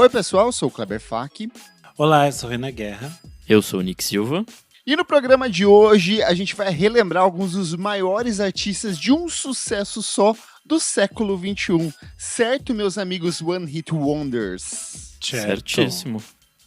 Oi pessoal, eu sou o Kleber Fak. Olá, eu sou o Renan Guerra. Eu sou o Nick Silva. E no programa de hoje a gente vai relembrar alguns dos maiores artistas de um sucesso só do século XXI. Certo, meus amigos One Hit Wonders? Certíssimo.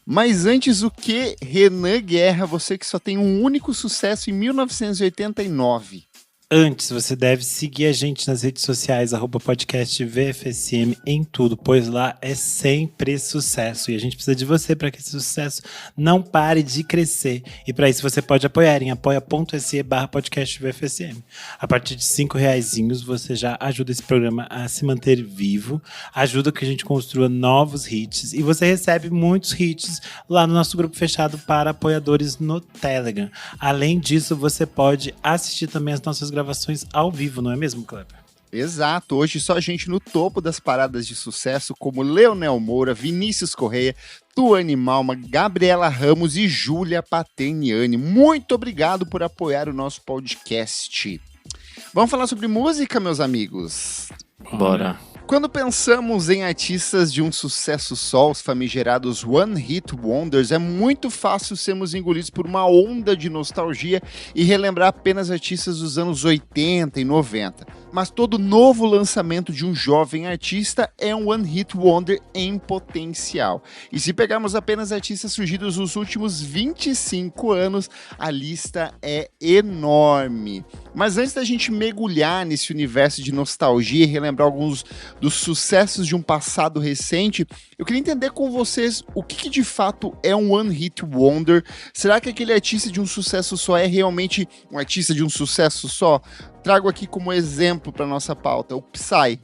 Mas antes, o que, Renan Guerra, você que só tem um único sucesso em 1989? Antes, você deve seguir a gente nas redes sociais, @podcastvfsm em tudo, pois lá é sempre sucesso. E a gente precisa de você para que esse sucesso não pare de crescer. E para isso você pode apoiar em apoia.se/podcastvfsm. A partir de R$5 você já ajuda esse programa a se manter vivo, ajuda que a gente construa novos hits. E você recebe muitos hits lá no nosso grupo fechado para apoiadores no Telegram. Além disso, você pode assistir também as nossas gravações ao vivo, não é mesmo, Kleber? Exato, hoje só gente no topo das paradas de sucesso como Leonel Moura, Vinícius Correia, Tuane Malma, Gabriela Ramos e Júlia Paterniani. Muito obrigado por apoiar o nosso podcast. Vamos falar sobre música, meus amigos? Bora. Quando pensamos em artistas de um sucesso só, os famigerados One Hit Wonders, é muito fácil sermos engolidos por uma onda de nostalgia e relembrar apenas artistas dos anos 80 e 90. Mas todo novo lançamento de um jovem artista é um One Hit Wonder em potencial. E se pegarmos apenas artistas surgidos nos últimos 25 anos, a lista é enorme. Mas antes da gente mergulhar nesse universo de nostalgia e relembrar alguns dos sucessos de um passado recente, eu queria entender com vocês o que de fato é um One Hit Wonder. Será que aquele artista de um sucesso só é realmente um artista de um sucesso só? Trago aqui como exemplo para nossa pauta o Psy,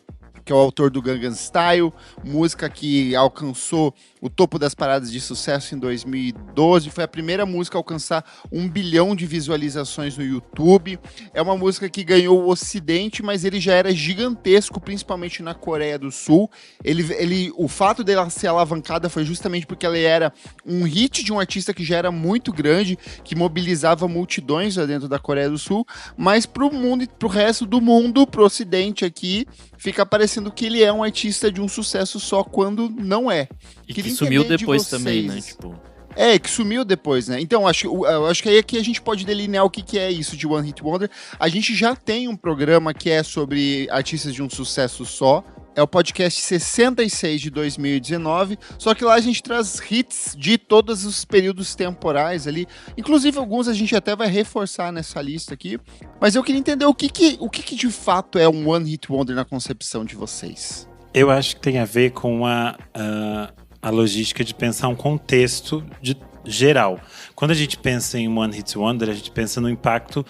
que é o autor do Gangnam Style, música que alcançou o topo das paradas de sucesso em 2012, foi a primeira música a alcançar 1 bilhão de visualizações no YouTube. É uma música que ganhou o Ocidente, mas ele já era gigantesco, principalmente na Coreia do Sul. O fato dela ser alavancada foi justamente porque ela era um hit de um artista que já era muito grande, que mobilizava multidões lá dentro da Coreia do Sul, mas pro mundo, pro resto do mundo, pro Ocidente aqui, fica parecendo que ele é um artista de um sucesso só quando não é. E que sumiu depois também, né? Tipo... que sumiu depois, né? Então, eu acho que aí aqui a gente pode delinear o que é isso de One Hit Wonder. A gente já tem um programa que é sobre artistas de um sucesso só. É o podcast 66 de 2019, só que lá a gente traz hits de todos os períodos temporais ali. Inclusive, alguns a gente até vai reforçar nessa lista aqui. Mas eu queria entender o que de fato é um One Hit Wonder na concepção de vocês. Eu acho que tem a ver com a logística de pensar um contexto geral. Quando a gente pensa em One Hit Wonder, a gente pensa no impacto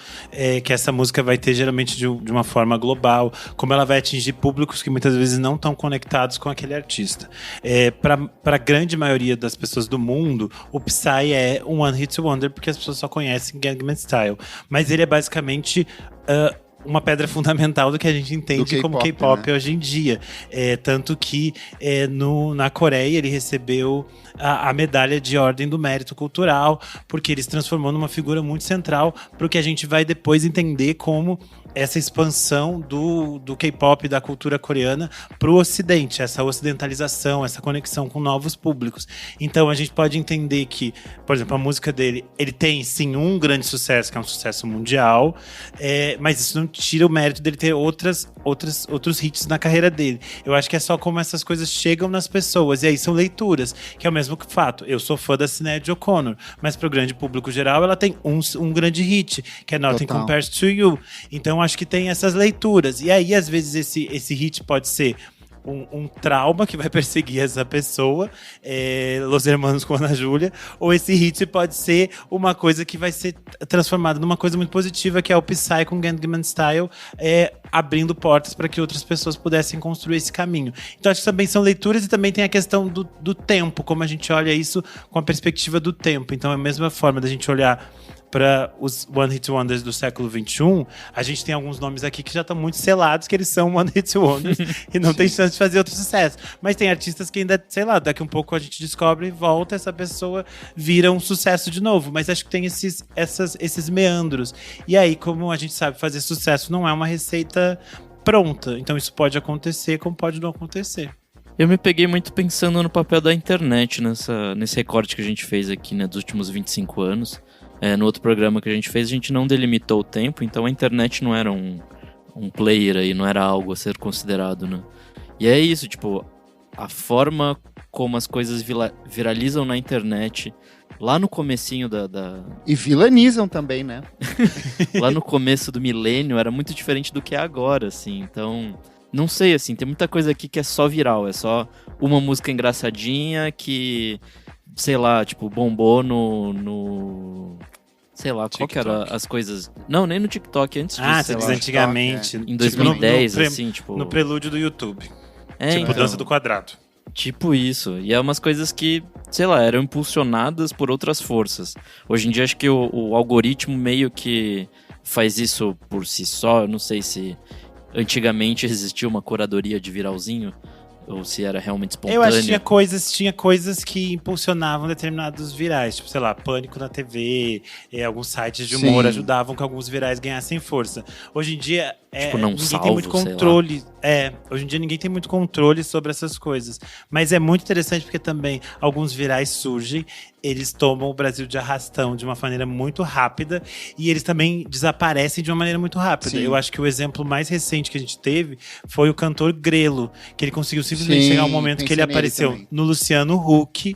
que essa música vai ter geralmente de uma forma global, como ela vai atingir públicos que muitas vezes não estão conectados com aquele artista. Para a grande maioria das pessoas do mundo, o Psy é um One Hit Wonder porque as pessoas só conhecem Gangnam Style. Mas ele é basicamente... uma pedra fundamental do que a gente entende como K-pop, né? Hoje em dia. Tanto que na Coreia ele recebeu a medalha de Ordem do Mérito Cultural, porque ele se transformou numa figura muito central para o que a gente vai depois entender como essa expansão do K-pop, da cultura coreana para o Ocidente, essa ocidentalização, essa conexão com novos públicos. Então a gente pode entender que, por exemplo, a música dele, ele tem sim um grande sucesso, que é um sucesso mundial, mas isso não tira o mérito dele ter outros hits na carreira dele. Eu acho que é só como essas coisas chegam nas pessoas, e aí são leituras, que é o mesmo fato. Eu sou fã da Sinéad O'Connor, mas para o grande público geral ela tem um grande hit, que é Nothing Compares to You. Então acho que tem essas leituras. E aí, às vezes, esse hit pode ser um trauma que vai perseguir essa pessoa, Los Hermanos com Ana Júlia, ou esse hit pode ser uma coisa que vai ser transformada numa coisa muito positiva, que é o Psy com Gangnam Style, abrindo portas para que outras pessoas pudessem construir esse caminho. Então acho que também são leituras, e também tem a questão do tempo, como a gente olha isso com a perspectiva do tempo. Então é a mesma forma da gente olhar para os One Hit Wonders do século XXI, a gente tem alguns nomes aqui que já estão muito selados que eles são One Hit Wonders e não tem chance de fazer outro sucesso. Mas tem artistas que ainda, sei lá, daqui um pouco a gente descobre e volta, essa pessoa vira um sucesso de novo. Mas acho que tem esses meandros. E aí, como a gente sabe, fazer sucesso não é uma receita pronta. Então isso pode acontecer como pode não acontecer. Eu me peguei muito pensando no papel da internet nesse recorte que a gente fez aqui, né, dos últimos 25 anos. No outro programa que a gente fez, a gente não delimitou o tempo, então a internet não era um player aí, não era algo a ser considerado, né? E é isso, tipo, a forma como as coisas viralizam na internet, lá no comecinho E vilanizam também, né? Lá no começo do milênio era muito diferente do que é agora, assim, então... Não sei, assim, tem muita coisa aqui que é só viral, é só uma música engraçadinha que, sei lá, tipo, bombou no sei lá, qual que era as coisas... Não, nem no TikTok, antes disso, você diz antigamente. Em 2010, assim, tipo... No prelúdio do YouTube. Tipo, então, dança do quadrado. Tipo isso. E é umas coisas que, sei lá, eram impulsionadas por outras forças. Hoje em dia, acho que o algoritmo meio que faz isso por si só. Eu não sei se antigamente existia uma curadoria de viralzinho ou se era realmente espontâneo. Eu acho que tinha coisas que impulsionavam determinados virais, tipo, sei lá, Pânico na TV, alguns sites de humor ajudavam que alguns virais ganhassem força. Hoje em dia, tipo, não ninguém salvo, tem muito controle. Hoje em dia ninguém tem muito controle sobre essas coisas. Mas é muito interessante porque também alguns virais surgem, eles tomam o Brasil de arrastão de uma maneira muito rápida e eles também desaparecem de uma maneira muito rápida. Eu acho que o exemplo mais recente que a gente teve foi o cantor Grelo, que ele conseguiu simplesmente chegar um momento que ele apareceu no Luciano Huck,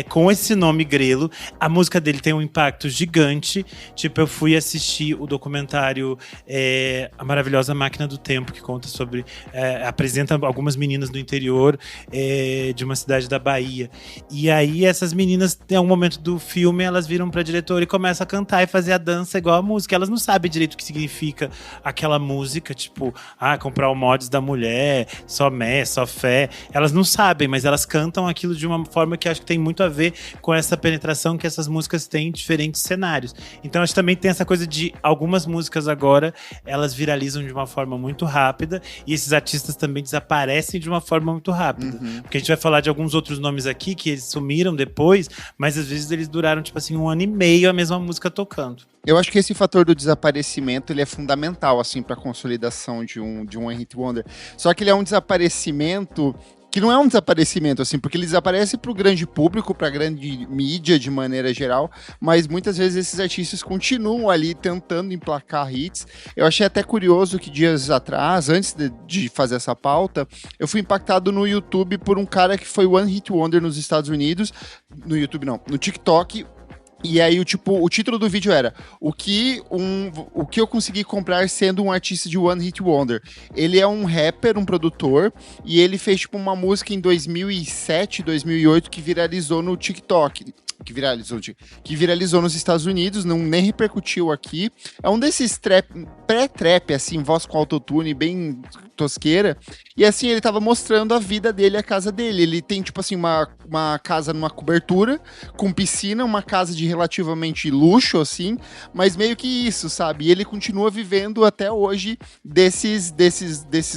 com esse nome Grelo. A música dele tem um impacto gigante. Tipo, eu fui assistir o documentário A Maravilhosa Máquina do Tempo, que conta sobre... apresenta algumas meninas do interior de uma cidade da Bahia. E aí essas meninas, em algum momento do filme, elas viram pra diretora e começam a cantar e fazer a dança igual a música. Elas não sabem direito o que significa aquela música, tipo, comprar o mods da mulher, só mé, só fé. Elas não sabem, mas elas cantam aquilo de uma forma que acho que tem muito a ver com essa penetração que essas músicas têm em diferentes cenários. Então acho que também tem essa coisa de algumas músicas agora, elas viralizam de uma forma muito rápida e esses artistas também desaparecem de uma forma muito rápida. Porque a gente vai falar de alguns outros nomes aqui que eles sumiram depois, mas às vezes eles duraram, tipo assim, 1 ano e meio a mesma música tocando. Eu acho que esse fator do desaparecimento, ele é fundamental, assim, para a consolidação de um One Hit Wonder. Só que ele é um desaparecimento que não é um desaparecimento, assim, porque ele desaparece para o grande público, para a grande mídia de maneira geral, mas muitas vezes esses artistas continuam ali tentando emplacar hits. Eu achei até curioso que dias atrás, antes de fazer essa pauta, eu fui impactado no YouTube por um cara que foi One Hit Wonder nos Estados Unidos, no YouTube não, no TikTok. E aí, o título do vídeo era o que eu consegui comprar sendo um artista de One Hit Wonder. Ele é um rapper, um produtor, e ele fez tipo uma música em 2007, 2008 que viralizou no TikTok. Que viralizou nos Estados Unidos, nem repercutiu aqui. É um desses pré-trap, assim, voz com autotune, bem tosqueira. E assim, ele tava mostrando a vida dele, a casa dele. Ele tem, tipo assim, uma casa numa cobertura, com piscina, uma casa de relativamente luxo, assim, mas meio que isso, sabe? E ele continua vivendo até hoje desses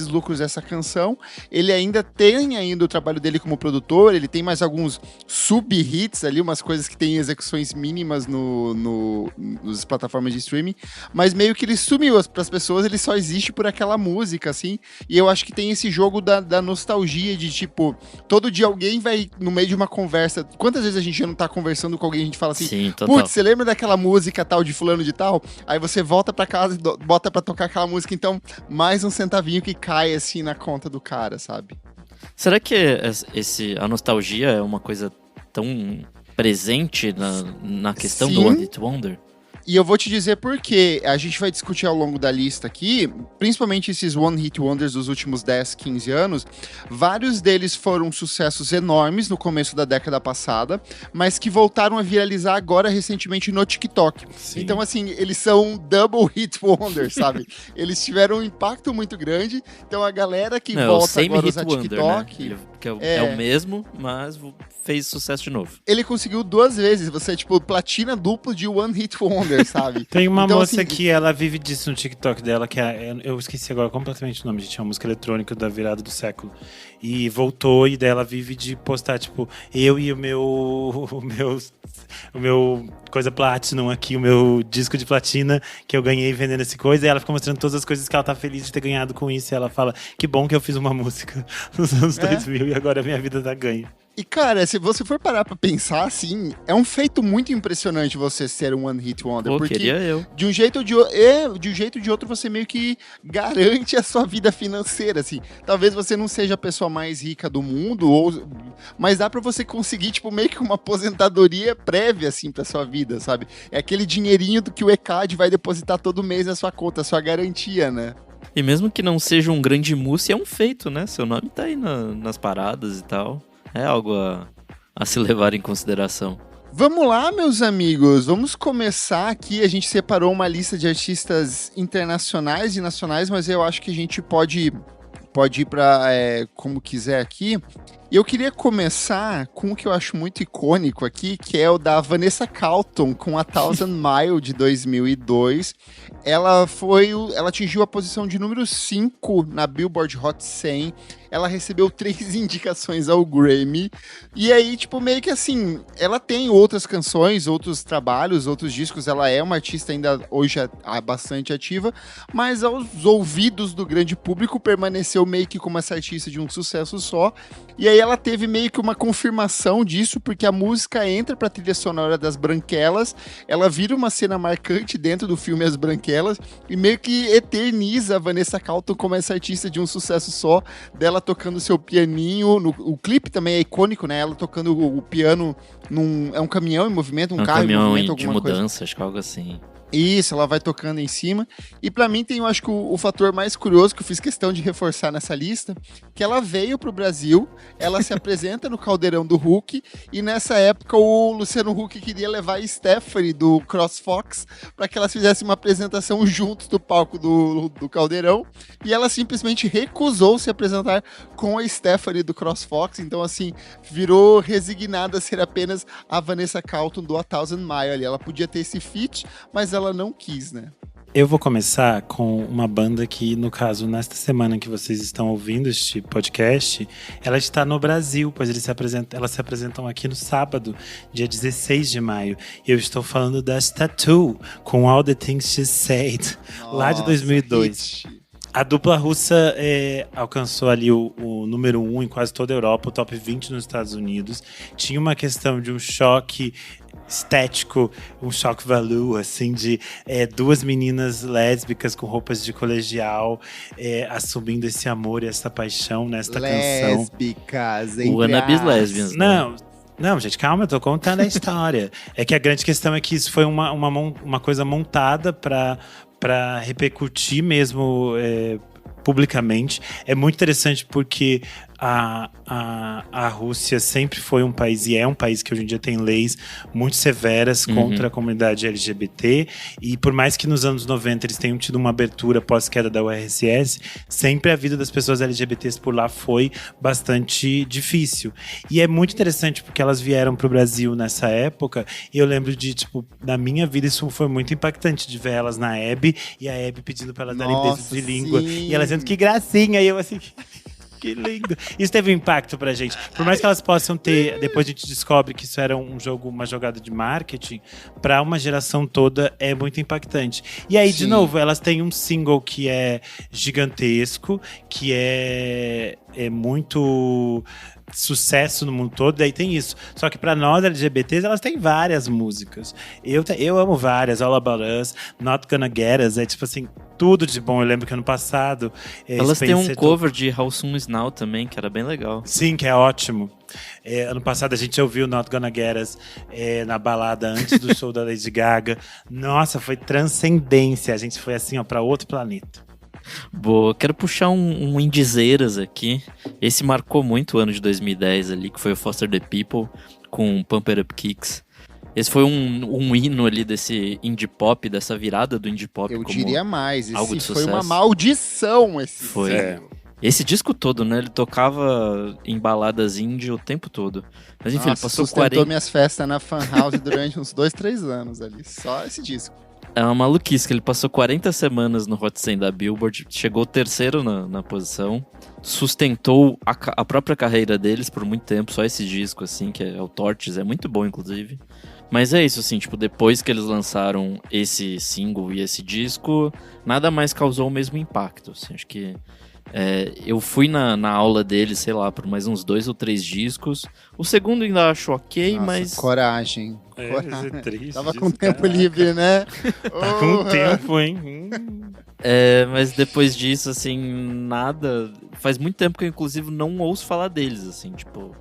lucros dessa canção. Ele ainda tem o trabalho dele como produtor, ele tem mais alguns sub-hits ali, umas coisas que tem execuções mínimas nas plataformas de streaming, mas meio que ele sumiu para as pessoas, ele só existe por aquela música, assim, e eu acho que tem esse jogo da nostalgia de, tipo, todo dia alguém vai, no meio de uma conversa, quantas vezes a gente já não tá conversando com alguém e a gente fala assim, putz, você lembra daquela música tal de fulano de tal? Aí você volta pra casa e bota pra tocar aquela música, então mais um centavinho que cai, assim, na conta do cara, sabe? Será que a nostalgia é uma coisa tão presente na questão do One Hit Wonder? E eu vou te dizer por quê. A gente vai discutir ao longo da lista aqui, principalmente esses One Hit Wonders dos últimos 10, 15 anos. Vários deles foram sucessos enormes no começo da década passada, mas que voltaram a viralizar agora recentemente no TikTok. Sim. Então, assim, eles são double hit wonders, sabe? Eles tiveram um impacto muito grande. Então, a galera que volta agora a usar TikTok... Né? Que é o mesmo, mas fez sucesso de novo. Ele conseguiu 2 vezes. Você, tipo, platina duplo de One Hit Wonder. Wonder, sabe? Tem uma Então, moça assim, que ela vive disso no TikTok dela, que eu esqueci agora completamente o nome, gente. É uma música eletrônica da virada do século. E voltou, e dela vive de postar, tipo, eu e o meu coisa Platinum aqui, o meu disco de platina que eu ganhei vendendo essa coisa. E ela fica mostrando todas as coisas que ela tá feliz de ter ganhado com isso. E ela fala, que bom que eu fiz uma música nos anos 2000 e agora a minha vida tá ganha. E, cara, se você for parar pra pensar, assim, é um feito muito impressionante você ser um One Hit Wonder. Pô, porque queria eu. de um jeito ou de outro, você meio que garante a sua vida financeira, assim. Talvez você não seja a pessoa mais rica do mundo, mas dá pra você conseguir, tipo, meio que uma aposentadoria prévia, assim, pra sua vida, sabe? É aquele dinheirinho do que o ECAD vai depositar todo mês na sua conta, a sua garantia, né? E mesmo que não seja um grande mousse, é um feito, né? Seu nome tá aí nas paradas e tal. É algo a se levar em consideração. Vamos lá, meus amigos, vamos começar aqui. A gente separou uma lista de artistas internacionais e nacionais, mas eu acho que a gente pode ir para como quiser aqui. E eu queria começar com o que eu acho muito icônico aqui, que é o da Vanessa Carlton, com a Thousand Mile, de 2002. Ela atingiu a posição de número 5 na Billboard Hot 100. Ela recebeu 3 indicações ao Grammy. E aí, tipo, meio que assim, ela tem outras canções, outros trabalhos, outros discos. Ela é uma artista ainda hoje bastante ativa, mas aos ouvidos do grande público permaneceu meio que como essa artista de um sucesso só. E aí ela teve meio que uma confirmação disso, porque a música entra pra trilha sonora das Branquelas, ela vira uma cena marcante dentro do filme As Branquelas, e meio que eterniza a Vanessa Carlton como essa artista de um sucesso só, dela tocando seu pianinho, o clipe também é icônico, né, ela tocando o piano é um caminhão em movimento, um carro em movimento, alguma de mudança, coisa. Acho que algo assim. Isso, ela vai tocando em cima. E pra mim tem, eu acho que o fator mais curioso que eu fiz questão de reforçar nessa lista, que ela veio pro Brasil, ela se apresenta no Caldeirão do Hulk, e nessa época o Luciano Huck queria levar a Stephanie do CrossFox para que elas fizessem uma apresentação juntos do palco do Caldeirão, e ela simplesmente recusou se apresentar com a Stephanie do CrossFox, então assim, virou resignada a ser apenas a Vanessa Carlton do A Thousand Mile. Ela podia ter esse feat, mas ela não quis, né? Eu vou começar com uma banda que, no caso, nesta semana que vocês estão ouvindo este podcast, ela está no Brasil, pois elas se apresentam aqui no sábado, dia 16 de maio. Eu estou falando das Tattoo, com All the Things She Said, lá de 2002. Hit. A dupla russa alcançou ali o número 1 em quase toda a Europa, o top 20 nos Estados Unidos. Tinha uma questão de um choque estético, um shock value, assim, de duas meninas lésbicas com roupas de colegial assumindo esse amor e essa paixão nesta canção. Lésbicas, Wannabes lesbians. Não, gente, calma, eu tô contando a história. É que a grande questão é que isso foi uma coisa montada para repercutir mesmo publicamente. É muito interessante porque a Rússia sempre foi um país, e é um país que hoje em dia tem leis muito severas contra a comunidade LGBT, e por mais que nos anos 90 eles tenham tido uma abertura pós-queda da URSS, sempre a vida das pessoas LGBTs por lá foi bastante difícil. E é muito interessante porque elas vieram pro Brasil nessa época, e eu lembro de, tipo, na minha vida isso foi muito impactante, de ver elas na Hebe, e a Hebe pedindo pra elas darem beijos de língua, e elas dizendo que gracinha, e eu assim... Que lindo. Isso teve um impacto pra gente. Por mais que elas possam ter... Depois a gente descobre que isso era uma jogada de marketing. Pra uma geração toda é muito impactante. E aí, de novo, elas têm um single que é gigantesco. Que é muito... sucesso no mundo todo, daí tem isso. Só que pra nós LGBTs, elas têm várias músicas. Eu amo várias, All About Us, Not Gonna Get Us, é tipo assim, tudo de bom. Eu lembro que ano passado... elas têm um cover de How Soon Is Now também, que era bem legal. Sim, que é ótimo. Ano passado a gente ouviu Not Gonna Get Us na balada antes do show da Lady Gaga. Nossa, foi transcendência. A gente foi assim, ó, pra outro planeta. Boa, quero puxar um indizeiras aqui. Esse marcou muito o ano de 2010 ali, que foi o Foster the People com Pump It Up Kicks. Esse foi um hino ali desse indie pop, dessa virada do indie pop. Eu diria mais, algo de foi sucesso. Uma maldição esse. Foi. Esse disco todo, né? Ele tocava em baladas indie o tempo todo. Mas enfim, ele passou sustentou 40... minhas festas na Fan House durante uns 2, 3 anos ali. Só esse disco. É uma maluquice, que ele passou 40 semanas no Hot 100 da Billboard, chegou terceiro na posição, sustentou a própria carreira deles por muito tempo, só esse disco, assim, que é o Torches, é muito bom, inclusive. Mas é isso, assim, tipo, depois que eles lançaram esse single e esse disco, nada mais causou o mesmo impacto, assim, acho que... eu fui na aula dele, sei lá, por mais uns 2 ou 3 discos. O segundo ainda acho ok, Nossa, mas... coragem. Isso é triste. Tava com tempo livre, né? Tá com tempo, hein? Mas depois disso, assim, nada... Faz muito tempo que eu, inclusive, não ouço falar deles, assim, tipo...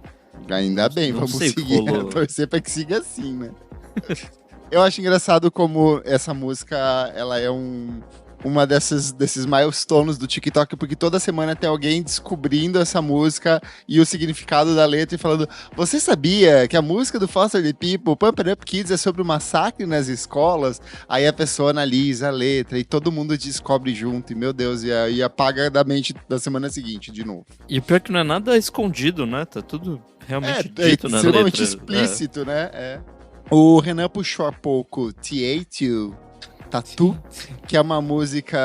Ainda bem, não vamos sei o que seguir. rolou. Torcer pra que siga assim, né? Eu acho engraçado como essa música, ela é uma desses milestones do TikTok, porque toda semana tem alguém descobrindo essa música e o significado da letra e falando: você sabia que a música do Foster the People, Pump It Up Kids, é sobre o massacre nas escolas? Aí a pessoa analisa a letra e todo mundo descobre junto, e meu Deus, e apaga da mente da semana seguinte de novo. E o pior é que não é nada escondido, né? Tá tudo realmente dito na extremamente letra. explícito, né? O Renan puxou há pouco T.A.2, Tatu, que é uma música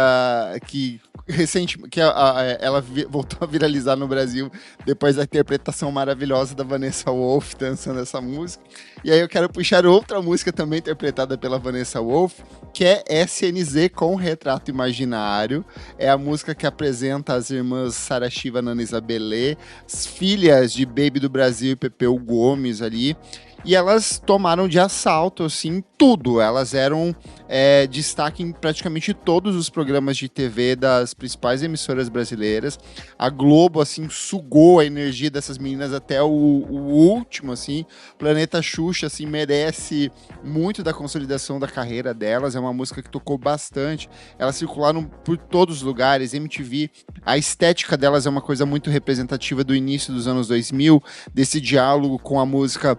que recentemente ela voltou a viralizar no Brasil depois da interpretação maravilhosa da Vanessa Wolff dançando essa música. E aí eu quero puxar outra música também interpretada pela Vanessa Wolff, que é SNZ com Retrato Imaginário. É a música que apresenta as irmãs Sara Shiva e Nana Isabelê, as filhas de Baby do Brasil e Pepeu Gomes ali. E elas tomaram de assalto, assim, tudo. Elas eram destaque em praticamente todos os programas de TV das principais emissoras brasileiras. A Globo, assim, sugou a energia dessas meninas até o último, assim. Planeta Xuxa, assim, merece muito da consolidação da carreira delas. É uma música que tocou bastante. Elas circularam por todos os lugares, MTV. A estética delas é uma coisa muito representativa do início dos anos 2000, desse diálogo com a música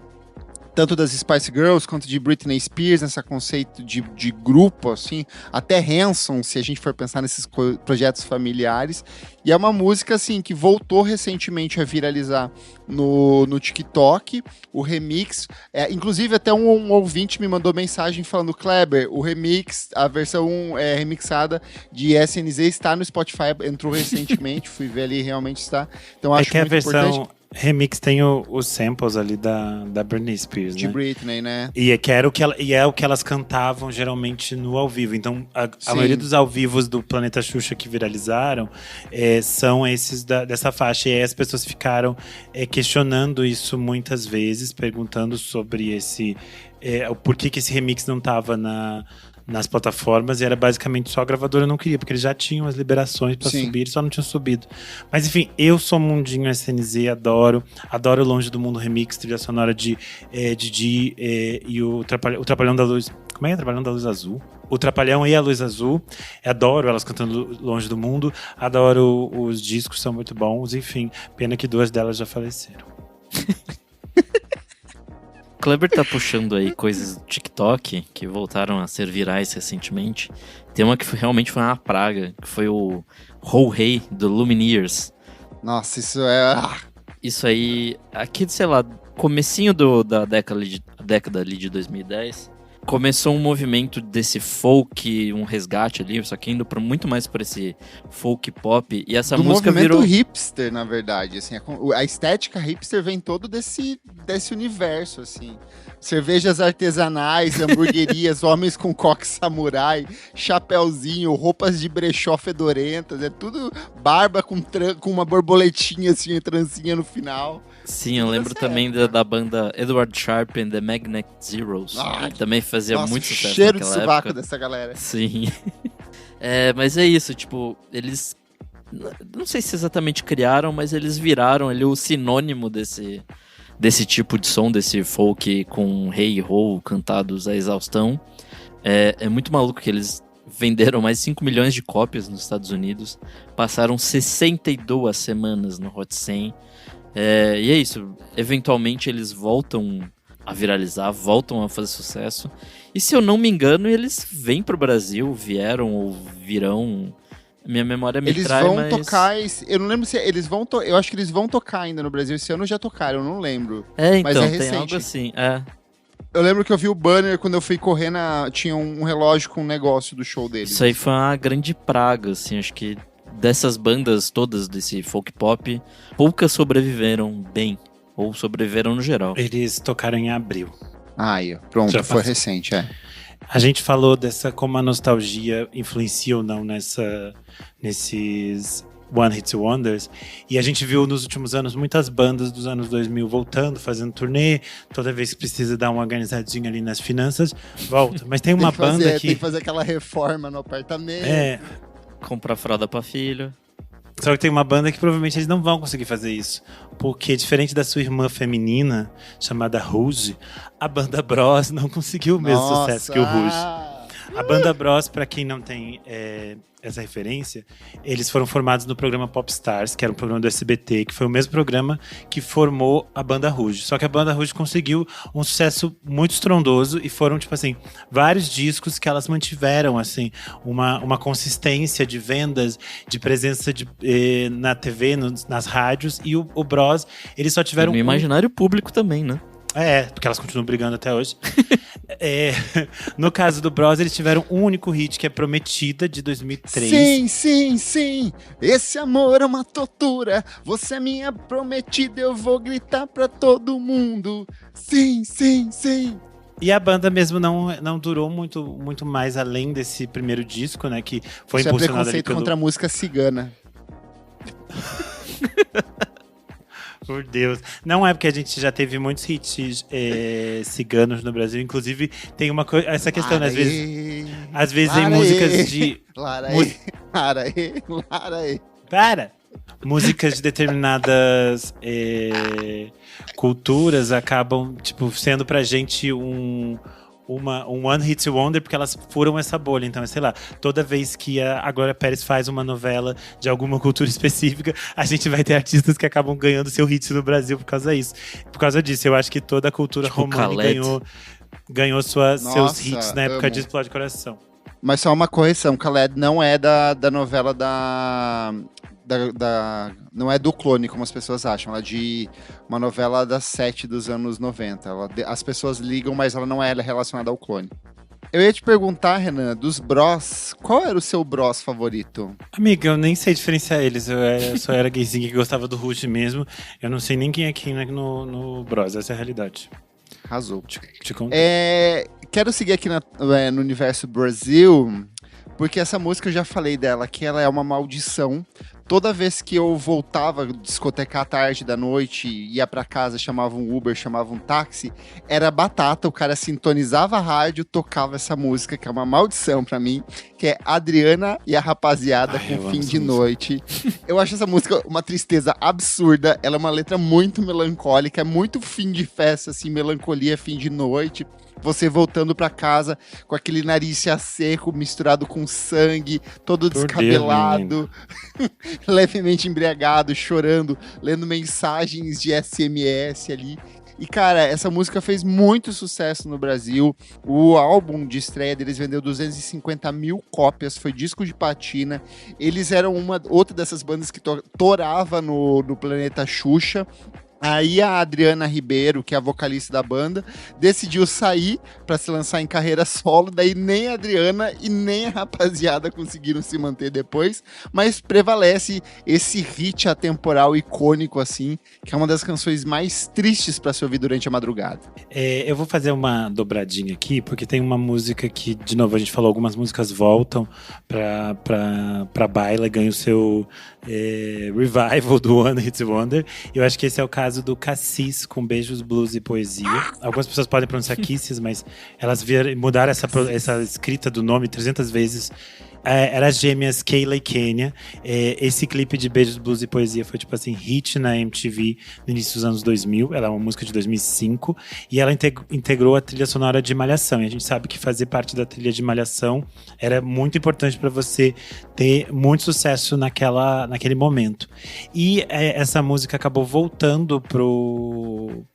tanto das Spice Girls quanto de Britney Spears, nesse conceito de grupo, assim, até Hanson, se a gente for pensar nesses projetos familiares. E é uma música, assim, que voltou recentemente a viralizar no TikTok, o remix. Inclusive, até um ouvinte me mandou mensagem falando: Kleber, o remix, a versão remixada de SNZ está no Spotify, entrou recentemente, fui ver ali, realmente está. Então, acho que muito a versão importante. remix tem os samples ali da Britney Spears, De né? Britney, né? E é o que elas cantavam geralmente no ao vivo. Então, a maioria dos ao vivos do Planeta Xuxa que viralizaram são esses dessa faixa. E aí as pessoas ficaram questionando isso muitas vezes, perguntando sobre o porquê que esse remix não estava nas plataformas, e era basicamente só a gravadora não queria, porque eles já tinham as liberações pra subir, só não tinham subido. Mas enfim, eu sou mundinho SNZ, adoro Longe do Mundo Remix, trilha sonora de Didi e o Trapalhão da Luz. Como é? Trapalhão da Luz Azul? O Trapalhão e a Luz Azul. Adoro elas cantando Longe do Mundo, adoro os discos, são muito bons, enfim, pena que 2 delas já faleceram. Kleber tá puxando aí coisas do TikTok que voltaram a ser virais recentemente. Tem uma que realmente foi uma praga, que foi o Ho Hey do Lumineers. Nossa, Isso aí, aqui, sei lá, comecinho da década ali de 2010, começou um movimento desse folk, um resgate ali, só que indo muito mais para esse folk pop, e essa música virou... hipster, na verdade, assim, a estética hipster vem todo desse universo, assim. Cervejas artesanais, hamburguerias, homens com coque samurai, chapéuzinho, roupas de brechó fedorentas, é tudo barba com uma borboletinha, assim, trancinha no final. Sim, eu lembro também da banda Edward Sharpe and the Magnetic Zeros, que também fazia muito sucesso cheiro de naquela sovaco época. dessa galera. Sim. Mas é isso, tipo, eles... Não sei se exatamente criaram, mas eles viraram ali o sinônimo desse tipo de som, desse folk com hey ho cantados à exaustão. É muito maluco que eles venderam mais de 5 milhões de cópias nos Estados Unidos, passaram 62 semanas no Hot 100. E é isso, eventualmente eles voltam a viralizar, voltam a fazer sucesso. E se eu não me engano, eles vêm pro Brasil, vieram ou virão Minha memória me Eles trai, vão mas... tocar, eu não lembro se eles vão, eu acho que eles vão tocar ainda no Brasil esse ano, já tocaram, eu não lembro. É, Mas então, é tem recente. algo assim, é. Eu lembro que eu vi o banner quando eu fui correr, tinha um relógio com um negócio do show deles. Isso aí foi uma grande praga, assim, acho que dessas bandas todas, desse folk pop, poucas sobreviveram bem, ou sobreviveram no geral. Eles tocaram em abril. Aí, pronto, Já foi passou. recente, é. A gente falou dessa como a nostalgia influencia ou não nesses One Hit Wonders, e a gente viu nos últimos anos muitas bandas dos anos 2000 voltando, fazendo turnê, toda vez que precisa dar uma organizadinha ali nas finanças, volta. Mas tem uma banda que... Tem que fazer aquela reforma no apartamento. É, Comprar fralda pra filho. só que tem uma banda que provavelmente eles não vão conseguir fazer isso, porque diferente da sua irmã feminina, chamada Rouge, a banda Bros não conseguiu o mesmo sucesso que o Rouge. A banda Bros, pra quem não tem essa referência, eles foram formados no programa Popstars, que era um programa do SBT, que foi o mesmo programa que formou a banda Rouge. Só que a banda Rouge conseguiu um sucesso muito estrondoso e foram, tipo assim, vários discos que elas mantiveram, assim, uma consistência de vendas, de presença na TV, nas rádios, e o Bros, eles só tiveram... No imaginário público também, né? Porque elas continuam brigando até hoje. No caso do Bros, eles tiveram um único hit, que é Prometida, de 2003. Sim, sim, sim. Esse amor é uma tortura. Você é minha prometida, eu vou gritar pra todo mundo. Sim, sim, sim. E a banda mesmo não durou muito mais além desse primeiro disco, né? Que foi Isso é impulsionado ali preconceito contra a música cigana. Por Deus. Não é porque a gente já teve muitos hits ciganos no Brasil. Inclusive, tem uma coisa... Essa questão, né? Às vezes em músicas de... Para! Músicas de determinadas culturas acabam, tipo, sendo pra gente um One Hit Wonder, porque elas furam essa bolha. Então, sei lá, toda vez que a Glória Pérez faz uma novela de alguma cultura específica, a gente vai ter artistas que acabam ganhando seu hit no Brasil por causa disso. Por causa disso, eu acho que toda a cultura tipo romana ganhou seus hits na época de Explode Coração. Mas só uma correção, Khaled não é da novela não é do Clone, como as pessoas acham. Ela é de uma novela das 7 dos anos 90. As pessoas ligam, mas ela não é relacionada ao Clone. Eu ia te perguntar, Renan, dos Bros, qual era o seu Bros favorito? Amiga, eu nem sei diferenciar eles. Eu só era gayzinho que gostava do Rush mesmo. Eu não sei nem quem é quem no Bros, essa é a realidade. Arrasou. Te conto. Quero seguir aqui no universo Brasil, porque essa música eu já falei dela, que ela é uma maldição. Toda vez que eu voltava discotecar à tarde da noite, ia pra casa, chamava um Uber, chamava um táxi, era batata, o cara sintonizava a rádio, tocava essa música, que é uma maldição pra mim, que é Adriana e a Rapaziada com Fim de Noite. Eu acho essa música uma tristeza absurda, ela é uma letra muito melancólica, é muito fim de festa, assim, melancolia, fim de noite. Você voltando pra casa com aquele nariz já seco, misturado com sangue, todo descabelado, levemente embriagado, chorando, lendo mensagens de SMS ali. E, cara, essa música fez muito sucesso no Brasil. O álbum de estreia deles vendeu 250 mil cópias, foi disco de platina. Eles eram outra dessas bandas que torava no planeta Xuxa. Aí a Adriana Ribeiro, que é a vocalista da banda, decidiu sair para se lançar em carreira solo, daí nem a Adriana e nem a Rapaziada conseguiram se manter depois, mas prevalece esse hit atemporal icônico assim, que é uma das canções mais tristes para se ouvir durante a madrugada. Eu vou fazer uma dobradinha aqui, porque tem uma música que, de novo, a gente falou, algumas músicas voltam pra baila, ganha o seu revival do One Hit Wonder. Eu acho que esse é o caso do Cassis, com Beijos, Blues e Poesia. Algumas pessoas podem pronunciar Kisses, mas elas mudaram essa escrita do nome 300 vezes. Era as gêmeas Kayla e Kenya. Esse clipe de Beijos, Blues e Poesia foi, tipo assim, hit na MTV no início dos anos 2000. Ela é uma música de 2005. E ela integrou a trilha sonora de Malhação. E a gente sabe que fazer parte da trilha de Malhação era muito importante para você ter muito sucesso naquele momento. E essa música acabou voltando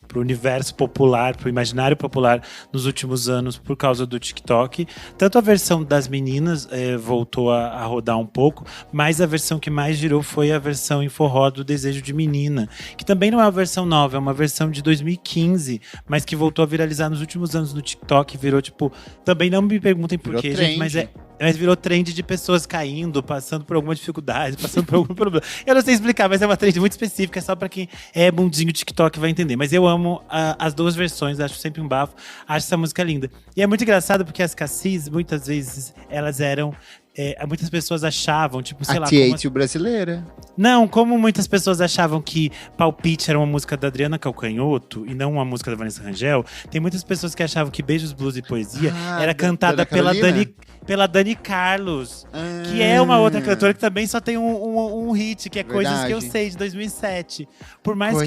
pro universo popular, pro imaginário popular nos últimos anos por causa do TikTok. Tanto a versão das meninas voltou a rodar um pouco, mas a versão que mais girou foi a versão em forró do Desejo de Menina, que também não é uma versão nova, é uma versão de 2015, mas que voltou a viralizar nos últimos anos no TikTok, virou tipo, também não me perguntem por quê, gente, mas virou trend de pessoas caindo, passando por alguma dificuldade, passando por algum problema. Eu não sei explicar, mas é uma trend muito específica, é só pra quem é bundinho TikTok vai entender. Mas eu amo as duas versões, acho sempre um bafo, acho essa música linda. E é muito engraçado porque as Cassis, muitas vezes, elas eram... muitas pessoas achavam, tipo, sei lá... A brasileira. Não, como muitas pessoas achavam que Palpite era uma música da Adriana Calcanhoto e não uma música da Vanessa Rangel, tem muitas pessoas que achavam que Beijos, Blues e Poesia era cantada pela Dani Carlos, que é uma outra cantora que também só tem um hit, que é Coisas que Eu Sei, de 2007. Por mais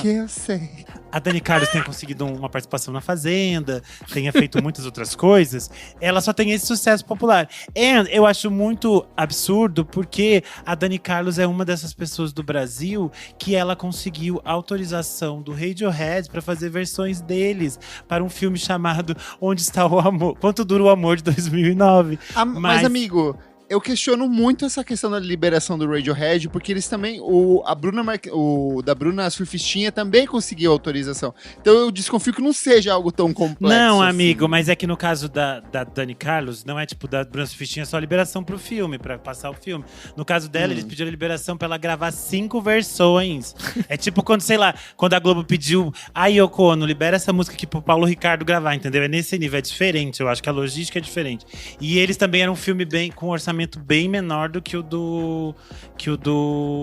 que eu sei. A Dani Carlos tenha conseguido uma participação na Fazenda, tenha feito muitas outras coisas, ela só tem esse sucesso popular. E eu acho muito absurdo, porque a Dani Carlos é uma dessas pessoas do Brasil que ela conseguiu autorização do Radiohead para fazer versões deles para um filme chamado Onde Está o Amor? Quanto Dura o Amor, de 2009. Mas, amigo, eu questiono muito essa questão da liberação do Radiohead, porque eles também, da Bruna Surfistinha também conseguiu autorização. Então eu desconfio que não seja algo tão complexo. Não, assim. amigo, mas é que no caso da Dani Carlos, não é tipo da Bruna Surfistinha só liberação pro filme, pra passar o filme. No caso dela, eles pediram liberação pra ela gravar 5 versões. É tipo quando, sei lá, quando a Globo pediu, Yoko Ono, libera essa música aqui pro Paulo Ricardo gravar, entendeu? É nesse nível, é diferente, eu acho que a logística é diferente. E eles também eram um filme com um orçamento bem menor do que o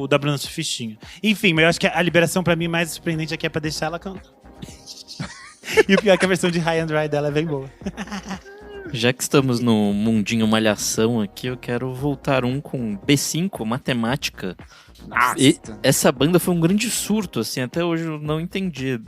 da Bruna Surfistinha. Enfim, mas eu acho que a liberação pra mim mais surpreendente aqui é pra deixar ela cantar. E o pior é que a versão de High and Dry dela é bem boa. Já que estamos no mundinho malhação aqui, eu quero voltar com B5, Matemática. E essa banda foi um grande surto, assim, até hoje eu não entendi.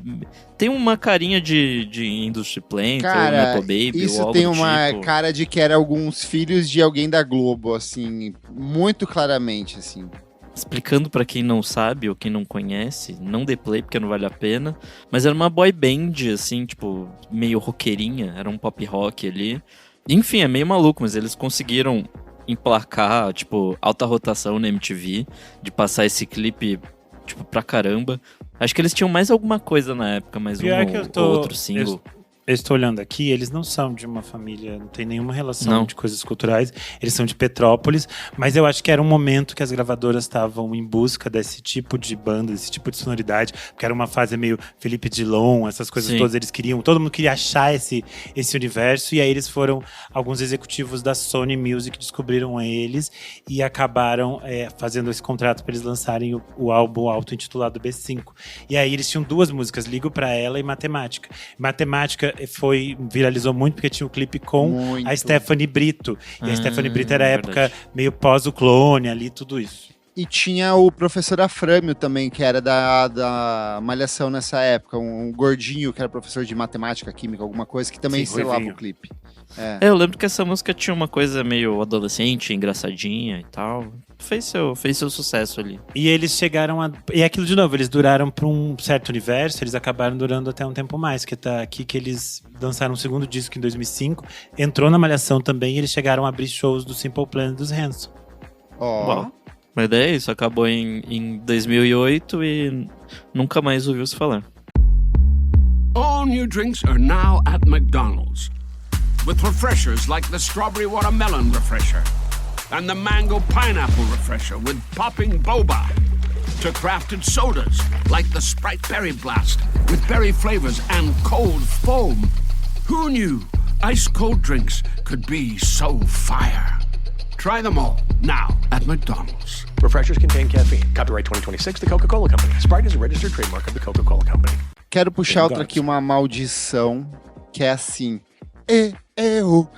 Tem uma carinha de Industry Plant, cara, Nepo Baby, isso ou algo tem do uma tipo. cara de que era alguns filhos de alguém da Globo, assim, muito claramente, assim. Explicando pra quem não sabe ou quem não conhece, não dê play porque não vale a pena, mas era uma boy band, assim, tipo, meio roqueirinha, era um pop rock ali. Enfim, é meio maluco, mas eles conseguiram emplacar, tipo, alta rotação na MTV, de passar esse clipe, tipo, pra caramba. Acho que eles tinham mais alguma coisa na época, mais ou outro single. Eu estou olhando aqui, eles não são de uma família, não tem nenhuma relação de coisas culturais, eles são de Petrópolis, mas eu acho que era um momento que as gravadoras estavam em busca desse tipo de banda, desse tipo de sonoridade, porque era uma fase meio Felipe Dilon, essas coisas todas, eles queriam, todo mundo queria achar esse universo, e aí eles foram, alguns executivos da Sony Music descobriram eles e acabaram fazendo esse contrato para eles lançarem o álbum auto-intitulado B5. E aí eles tinham 2 músicas, Ligo Pra Ela e Matemática. Matemática viralizou muito porque tinha o clipe com a Stephanie Brito. E a Stephanie Brito era a época meio pós o Clone ali, tudo isso. E tinha o professor Afrâmio também, que era da Malhação nessa época. Um gordinho que era professor de matemática, química, alguma coisa, que também estrelava o clipe. Eu lembro que essa música tinha uma coisa meio adolescente, engraçadinha e tal. Fez seu sucesso ali. E eles chegaram a... E aquilo de novo, eles duraram para um certo universo, eles acabaram durando até um tempo mais, que tá aqui que eles lançaram um segundo disco em 2005, entrou na Malhação também, e eles chegaram a abrir shows do Simple Plan e dos Hanson. Bom, mas daí isso acabou em 2008 e nunca mais ouviu-se falar. All new drinks are now at McDonald's. With refreshers like the Strawberry Watermelon Refresher and the Mango Pineapple Refresher with popping boba. To crafted sodas like the Sprite Berry Blast with berry flavors and cold foam. Who knew ice cold drinks could be so fire? Try them all now at McDonald's. Refreshers contain caffeine. Copyright 2026, The Coca-Cola Company. Sprite is a registered trademark of the Coca-Cola Company. Quero puxar outra aqui, uma maldição, que é assim. Eu.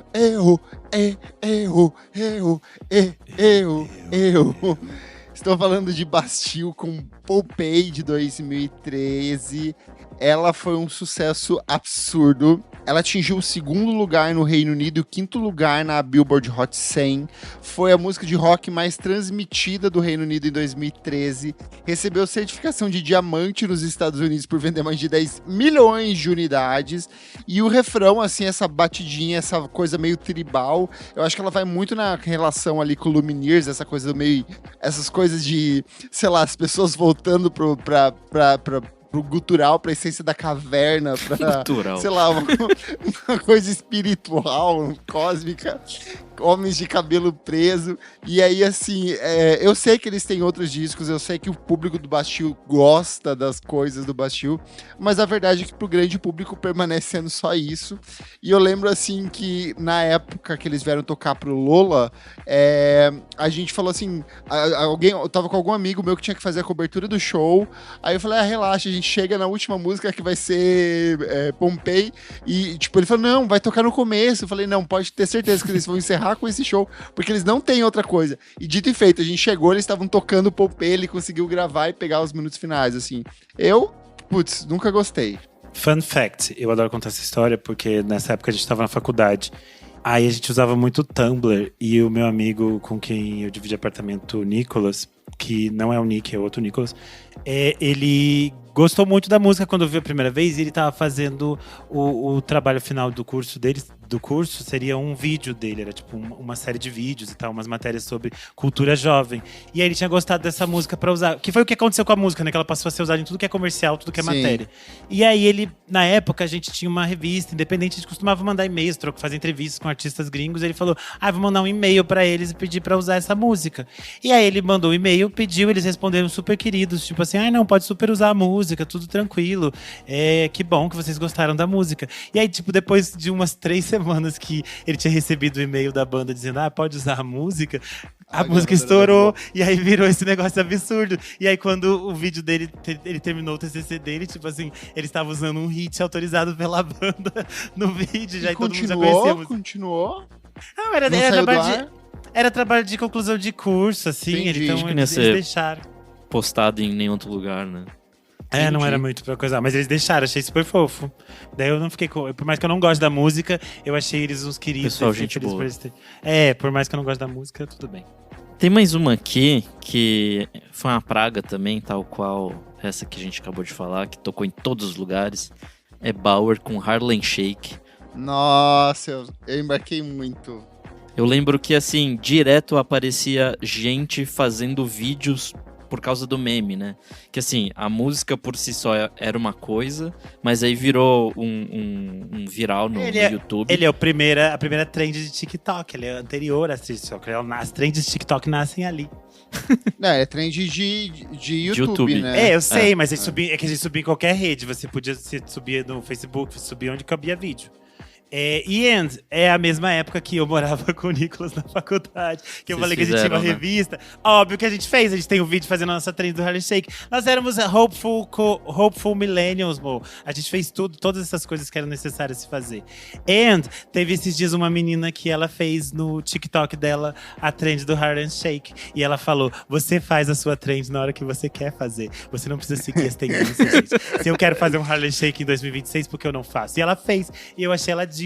Estou falando de Bastille com Pompeii de 2013. ela foi um sucesso absurdo. Ela atingiu o 2º lugar no Reino Unido e o 5º lugar na Billboard Hot 100. Foi a música de rock mais transmitida do Reino Unido em 2013. Recebeu certificação de diamante nos Estados Unidos por vender mais de 10 milhões de unidades. E o refrão, assim, essa batidinha, essa coisa meio tribal, eu acho que ela vai muito na relação ali com o Lumineers, essa coisa do meio... Essas coisas de, sei lá, as pessoas voltando pro gutural, pra essência da caverna, pra, Gutural. sei lá, uma coisa espiritual, cósmica, homens de cabelo preso. E aí, assim, eu sei que eles têm outros discos, eu sei que o público do Bastille gosta das coisas do Bastille, mas a verdade é que pro grande público permanece sendo só isso. E eu lembro, assim, que na época que eles vieram tocar pro Lola, a gente falou assim, eu tava com algum amigo meu que tinha que fazer a cobertura do show, aí eu falei, relaxa, a gente chega na última música que vai ser Pompeii, e tipo, ele falou, não, vai tocar no começo. Eu falei, não, pode ter certeza que eles vão encerrar com esse show, porque eles não têm outra coisa. E dito e feito, a gente chegou, eles estavam tocando Pompeii, ele conseguiu gravar e pegar os minutos finais, assim. Nunca gostei. Fun fact, eu adoro contar essa história, porque nessa época a gente tava na faculdade. Aí a gente usava muito Tumblr, e o meu amigo com quem eu dividi apartamento, o Nicolas, que não é o Nick, é outro Nicolas, ele gostou muito da música quando ouviu a primeira vez, e ele tava fazendo o trabalho final do curso dele. Do curso seria um vídeo dele, era tipo uma série de vídeos e tal, umas matérias sobre cultura jovem. E aí ele tinha gostado dessa música pra usar, que foi o que aconteceu com a música, né? Que ela passou a ser usada em tudo que é comercial, tudo que é matéria. E aí ele, na época, a gente tinha uma revista independente, a gente costumava mandar e-mails, fazer entrevistas com artistas gringos, e ele falou, vou mandar um e-mail pra eles e pedir pra usar essa música. E aí ele mandou um e-mail, pediu, eles responderam super queridos, tipo assim, não, pode super usar a música, tudo tranquilo, que bom que vocês gostaram da música. E aí, tipo, depois de umas 3 semanas que ele tinha recebido o e-mail da banda dizendo, pode usar a música, a música estourou, e aí virou esse negócio absurdo. E aí quando o vídeo dele, ele terminou o TCC dele, tipo assim, ele estava usando um hit autorizado pela banda no vídeo, já, e todo mundo já conhecia. Continuou? Não, era trabalho de conclusão de curso, assim, então eles deixaram. Postado em nenhum outro lugar, né? Não era muito pra coisa, mas eles deixaram, achei super fofo. Daí eu não fiquei por mais que eu não goste da música, eu achei eles uns queridos. Pessoal, gente boa. Por mais que eu não goste da música, tudo bem. Tem mais uma aqui, que foi uma praga também, tal qual essa que a gente acabou de falar, que tocou em todos os lugares. É Bauer com Harlem Shake. Nossa, eu embarquei muito. Eu lembro que, assim, direto aparecia gente fazendo vídeos por causa do meme, né? Que assim, a música por si só era uma coisa, mas aí virou um viral no YouTube. Ele é a primeira trend de TikTok, ele é anterior a TikTok. As trends de TikTok nascem ali. Não, é trend de YouTube, né? Eu sei, mas é que a gente subia em qualquer rede. Você podia subir no Facebook, subir onde cabia vídeo. É a mesma época que eu morava com o Nicolas na faculdade. Que eu falei que a gente tinha uma revista. Óbvio que a gente fez. A gente tem um vídeo fazendo a nossa trend do Harlem Shake. Nós éramos Hopeful Millennials, mo. A gente fez todas essas coisas que eram necessárias se fazer. Teve esses dias uma menina que ela fez no TikTok dela a trend do Harlem Shake. E ela falou, você faz a sua trend na hora que você quer fazer. Você não precisa seguir as tendências, gente. Se eu quero fazer um Harlem Shake em 2026, por que eu não faço? E ela fez. E eu achei ela diva.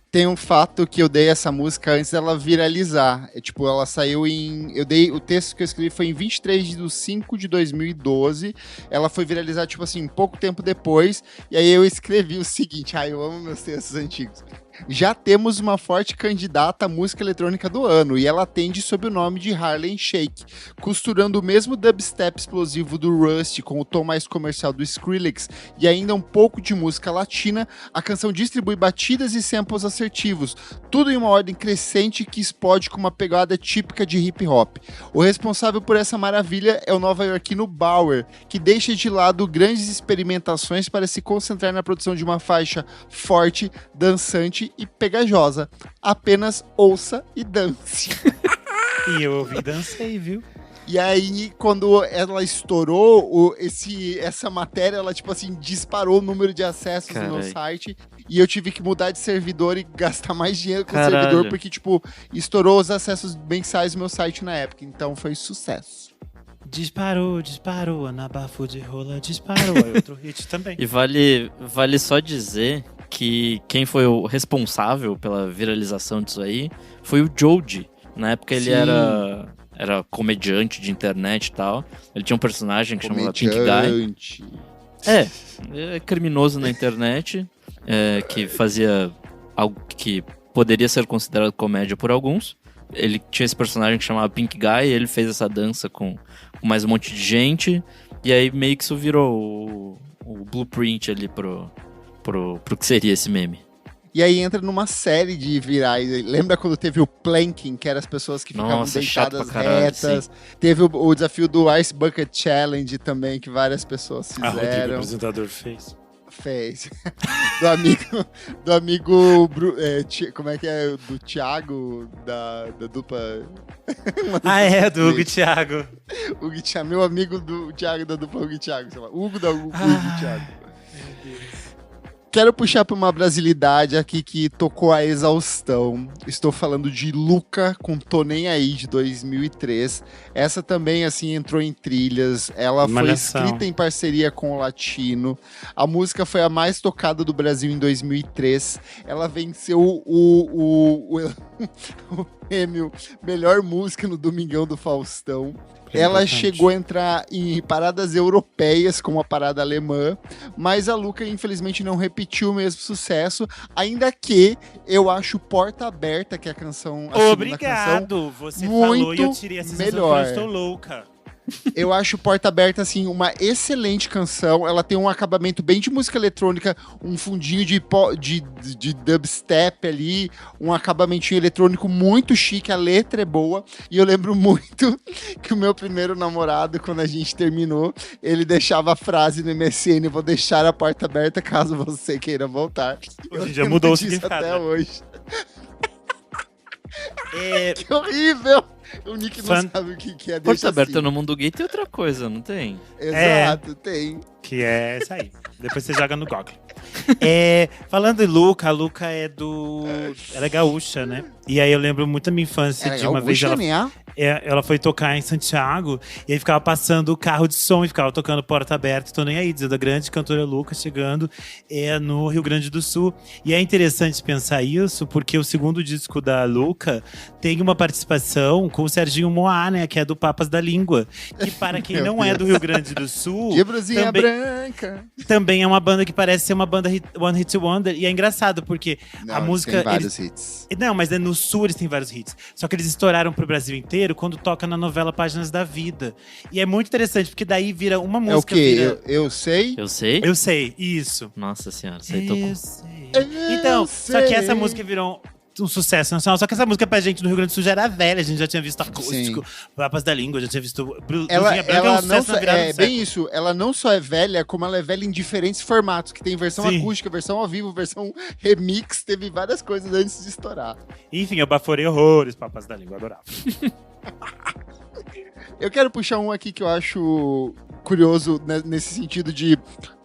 Tem um fato que eu dei essa música antes dela viralizar. Ela saiu o texto que eu escrevi foi em 23/5/2012. Ela foi viralizar, tipo assim, pouco tempo depois. E aí eu escrevi o seguinte. Eu amo meus textos antigos. Já temos uma forte candidata à música eletrônica do ano, e ela atende sob o nome de Harlem Shake, costurando o mesmo dubstep explosivo do Rust com o tom mais comercial do Skrillex e ainda um pouco de música latina. A canção distribui batidas e samples assertivos, tudo em uma ordem crescente que explode com uma pegada típica de hip hop. O responsável por essa maravilha é o nova-iorquino Bauer, que deixa de lado grandes experimentações para se concentrar na produção de uma faixa forte, dançante e pegajosa. Apenas ouça e dance. E eu ouvi e dancei, viu? E aí, quando ela estourou, essa matéria, ela, tipo assim, disparou o número de acessos no meu site. E eu tive que mudar de servidor e gastar mais dinheiro com o servidor, porque, tipo, estourou os acessos mensais do meu site na época. Então, foi sucesso. Disparou, anabafo de rola, disparou. É outro hit também. E vale só dizer que quem foi o responsável pela viralização disso aí foi o Joji. Na época ele era comediante de internet e tal. Ele tinha um personagem que chamava Pink Guy. É criminoso na internet, que fazia algo que poderia ser considerado comédia por alguns. Ele tinha esse personagem que chamava Pink Guy, e ele fez essa dança com mais um monte de gente, e aí meio que isso virou o blueprint ali pro que seria esse meme. E aí entra numa série de virais. Lembra quando teve o planking, que eram as pessoas que ficavam deitadas retas? Sim. Teve o desafio do Ice Bucket Challenge também, que várias pessoas fizeram. O apresentador fez. Do amigo como é que é? Do Thiago, da dupla... do Hugo e Thiago. Hugo e Thiago, meu amigo do Thiago, da dupla Hugo e Thiago. Hugo e Thiago. Quero puxar para uma brasilidade aqui que tocou a exaustão. Estou falando de Luca com Tô Nem Aí, de 2003. Essa também, assim, entrou em trilhas. Ela foi escrita em parceria com o Latino. A música foi a mais tocada do Brasil em 2003. Ela venceu o prêmio Melhor Música no Domingão do Faustão. Ela chegou a entrar em paradas europeias, como a parada alemã, mas a Luca, infelizmente, não repetiu o mesmo sucesso, ainda que eu acho Porta Aberta, que é a canção... Obrigado! Você falou e eu tirei a sensação que eu estou louca. Eu acho Porta Aberta, assim, uma excelente canção. Ela tem um acabamento bem de música eletrônica, um fundinho de dubstep ali, um acabamentinho eletrônico muito chique, a letra é boa. E eu lembro muito que o meu primeiro namorado, quando a gente terminou, ele deixava a frase no MSN: vou deixar a porta aberta caso você queira voltar. Hoje já mudou o significado até hoje. Que horrível! O Nick não sabe o que é. Porta aberta no mundo gay tem outra coisa, não tem? Exato, tem. Que é isso aí. Depois você joga no Google. Falando em Luca, a Luca ela é gaúcha, né? E aí eu lembro muito da minha infância de uma vez ela foi tocar em Santiago e aí ficava passando o carro de som e ficava tocando Porta Aberta, Tô Nem Aí, dizendo a grande cantora Luca chegando no Rio Grande do Sul. E é interessante pensar isso porque o segundo disco da Luca tem uma participação com o Serginho Moá, né? Que é do Papas da Língua. Que para quem não é do Rio Grande do Sul… Que brusinha branca! Também é uma banda que parece ser uma banda One Hit Wonder. E é engraçado porque a música… Tem vários hits. Não, mas no Sul eles têm vários hits. Só que eles estouraram pro Brasil inteiro quando toca na novela Páginas da Vida. E é muito interessante, porque daí vira uma música… É o quê? Eu sei? Eu sei? Eu sei, isso. Nossa senhora, você tocou. Então, só que essa música virou um sucesso nacional. Só que essa música pra gente no Rio Grande do Sul já era velha. A gente já tinha visto Acústico, Papas da Língua, já tinha visto… Ela não só, bem isso. Ela não só é velha, como ela é velha em diferentes formatos. Que tem versão acústica, versão ao vivo, versão remix. Teve várias coisas antes de estourar. Enfim, eu baforei horrores Papas da Língua, adorava. Eu quero puxar um aqui que eu acho curioso, né, nesse sentido de…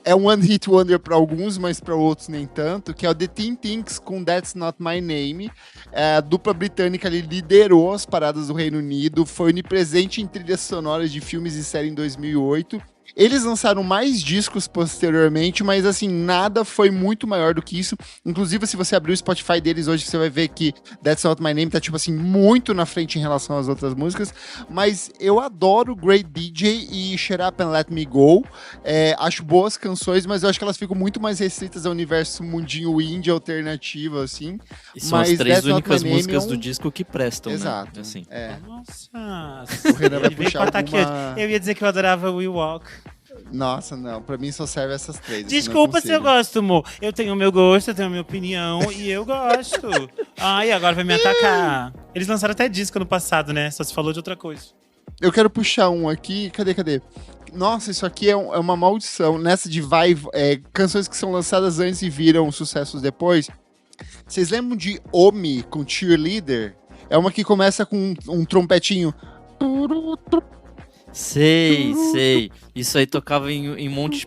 É um one hit wonder para alguns, mas para outros nem tanto, que é o The Teen Tinks com That's Not My Name. A dupla britânica ali liderou as paradas do Reino Unido, foi onipresente em trilhas sonoras de filmes e séries em 2008. Eles lançaram mais discos posteriormente, mas assim, nada foi muito maior do que isso. Inclusive, se você abrir o Spotify deles hoje, você vai ver que That's Not My Name tá, tipo assim, muito na frente em relação às outras músicas. Mas eu adoro Great DJ e Shut Up and Let Me Go. Acho boas canções, mas eu acho que elas ficam muito mais restritas ao universo mundinho indie alternativo, assim. E são as três únicas músicas do disco que prestam, Exato. Né? Assim. Nossa. O Renan vai puxar alguma… Eu ia dizer que eu adorava We Walk. Nossa, não. Pra mim só serve essas três. Desculpa se eu gosto, amor. Eu tenho o meu gosto, eu tenho a minha opinião e eu gosto. E agora vai me atacar. Eles lançaram até disco no passado, né? Só se falou de outra coisa. Eu quero puxar um aqui. Cadê? Nossa, isso aqui é uma maldição. Nessa de canções que são lançadas antes e viram sucessos depois. Vocês lembram de Omi com Cheerleader? É uma que começa com um trompetinho. Sei. Isso aí tocava em um monte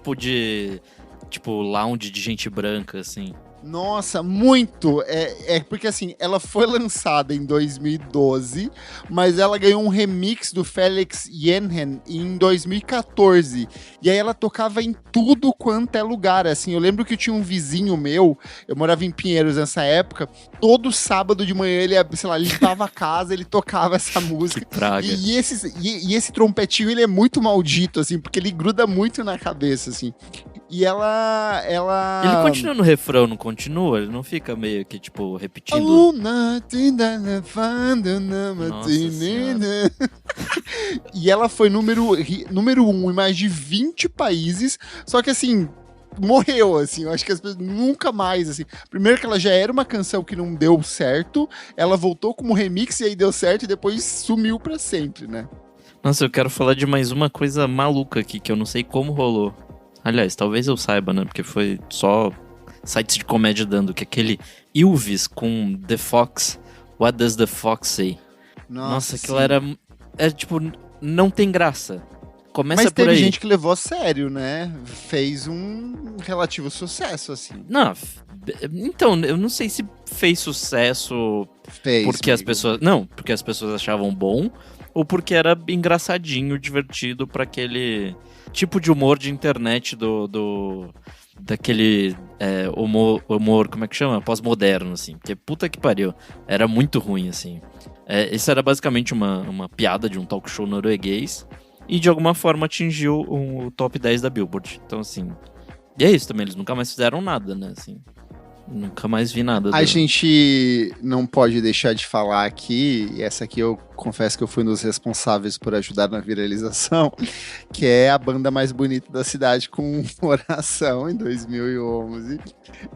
tipo lounge de gente branca, assim. Nossa, muito! É porque assim, ela foi lançada em 2012, mas ela ganhou um remix do Felix Jähn em 2014. E aí ela tocava em tudo quanto é lugar, assim. Eu lembro que eu tinha um vizinho meu, eu morava em Pinheiros nessa época, todo sábado de manhã ele, sei lá, limpava a casa, ele tocava essa música. Que praga. E esse trompetinho, ele é muito maldito, assim, porque ele gruda muito na cabeça, assim. E ela... Ele continua no refrão, não continua? Ele não fica meio que, tipo, repetindo... Nossa Senhora. E ela foi número 1 em mais de 20 países, só que assim... morreu, assim, eu acho que as pessoas nunca mais, assim, primeiro que ela já era uma canção que não deu certo, ela voltou como remix e aí deu certo e depois sumiu pra sempre, né? Nossa, eu quero falar de mais uma coisa maluca aqui, que eu não sei como rolou. Aliás, talvez eu saiba, né, porque foi só sites de comédia dando, que é aquele Ylvis com The Fox, What Does the Fox Say? Nossa, aquilo era tipo, não tem graça. Começa Mas por teve aí. gente que levou a sério, né? Fez um relativo sucesso, assim. Não, então, eu não sei se fez sucesso Fez. porque as amigo. pessoas... Não, porque as pessoas achavam bom, ou porque era engraçadinho, divertido pra aquele tipo de humor de internet daquele humor, como é que chama? Pós-moderno, assim. Porque puta que pariu. Era muito ruim, assim. Isso era basicamente uma piada de um talk show norueguês. E de alguma forma atingiu o top 10 da Billboard. Então, assim... E é isso também, eles nunca mais fizeram nada, né? Assim, nunca mais vi nada. A gente não pode deixar de falar aqui, e essa aqui eu confesso que eu fui um dos responsáveis por ajudar na viralização, que é a banda mais bonita da cidade com Oração, em 2011.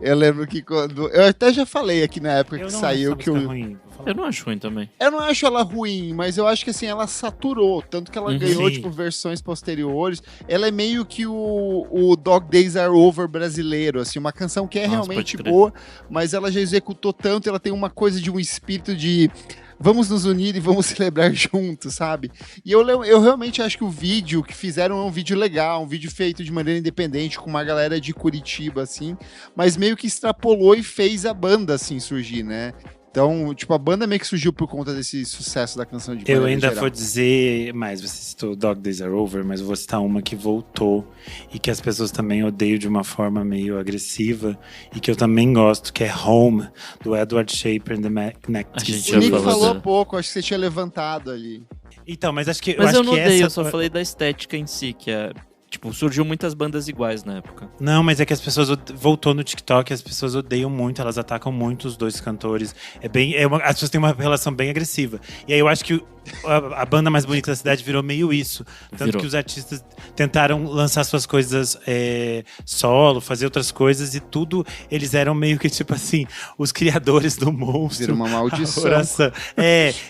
Eu lembro que quando... Eu até já falei aqui na época que saiu que o... ruim. Eu não acho ruim também. Eu não acho ela ruim, mas eu acho que assim, ela saturou. Tanto que ela ganhou, Sim. tipo, versões posteriores. Ela é meio que o Dog Days Are Over brasileiro, assim, uma canção que é Nossa, realmente pode crer. boa, mas ela já executou tanto, ela tem uma coisa de um espírito de vamos nos unir e vamos celebrar juntos, sabe? E eu realmente acho que o vídeo que fizeram é um vídeo legal, um vídeo feito de maneira independente, com uma galera de Curitiba, assim, mas meio que extrapolou e fez a banda, assim, surgir, né? Então, tipo, a banda meio que surgiu por conta desse sucesso da canção de Eu maneira ainda geral. vou dizer mais, você citou Dog Days Are Over, mas eu vou citar uma que voltou e que as pessoas também odeiam de uma forma meio agressiva e que eu também gosto, que é Home, do Edward Shaper and the A gente O já Nick falou falou dela. pouco, acho que você tinha levantado ali. Então, mas acho que Mas eu acho não que odeio, eu essa... só falei da estética em si, que é... Tipo, surgiu muitas bandas iguais na época. Não, mas é que as pessoas voltou no TikTok, as pessoas odeiam muito, elas atacam muito os dois cantores. As pessoas têm uma relação bem agressiva. E aí eu acho que a banda mais bonita da cidade virou meio isso. Tanto Virou. que os artistas tentaram lançar suas coisas solo, fazer outras coisas e tudo. Eles eram meio que tipo assim, os criadores do monstro. Vira uma maldição. A oração.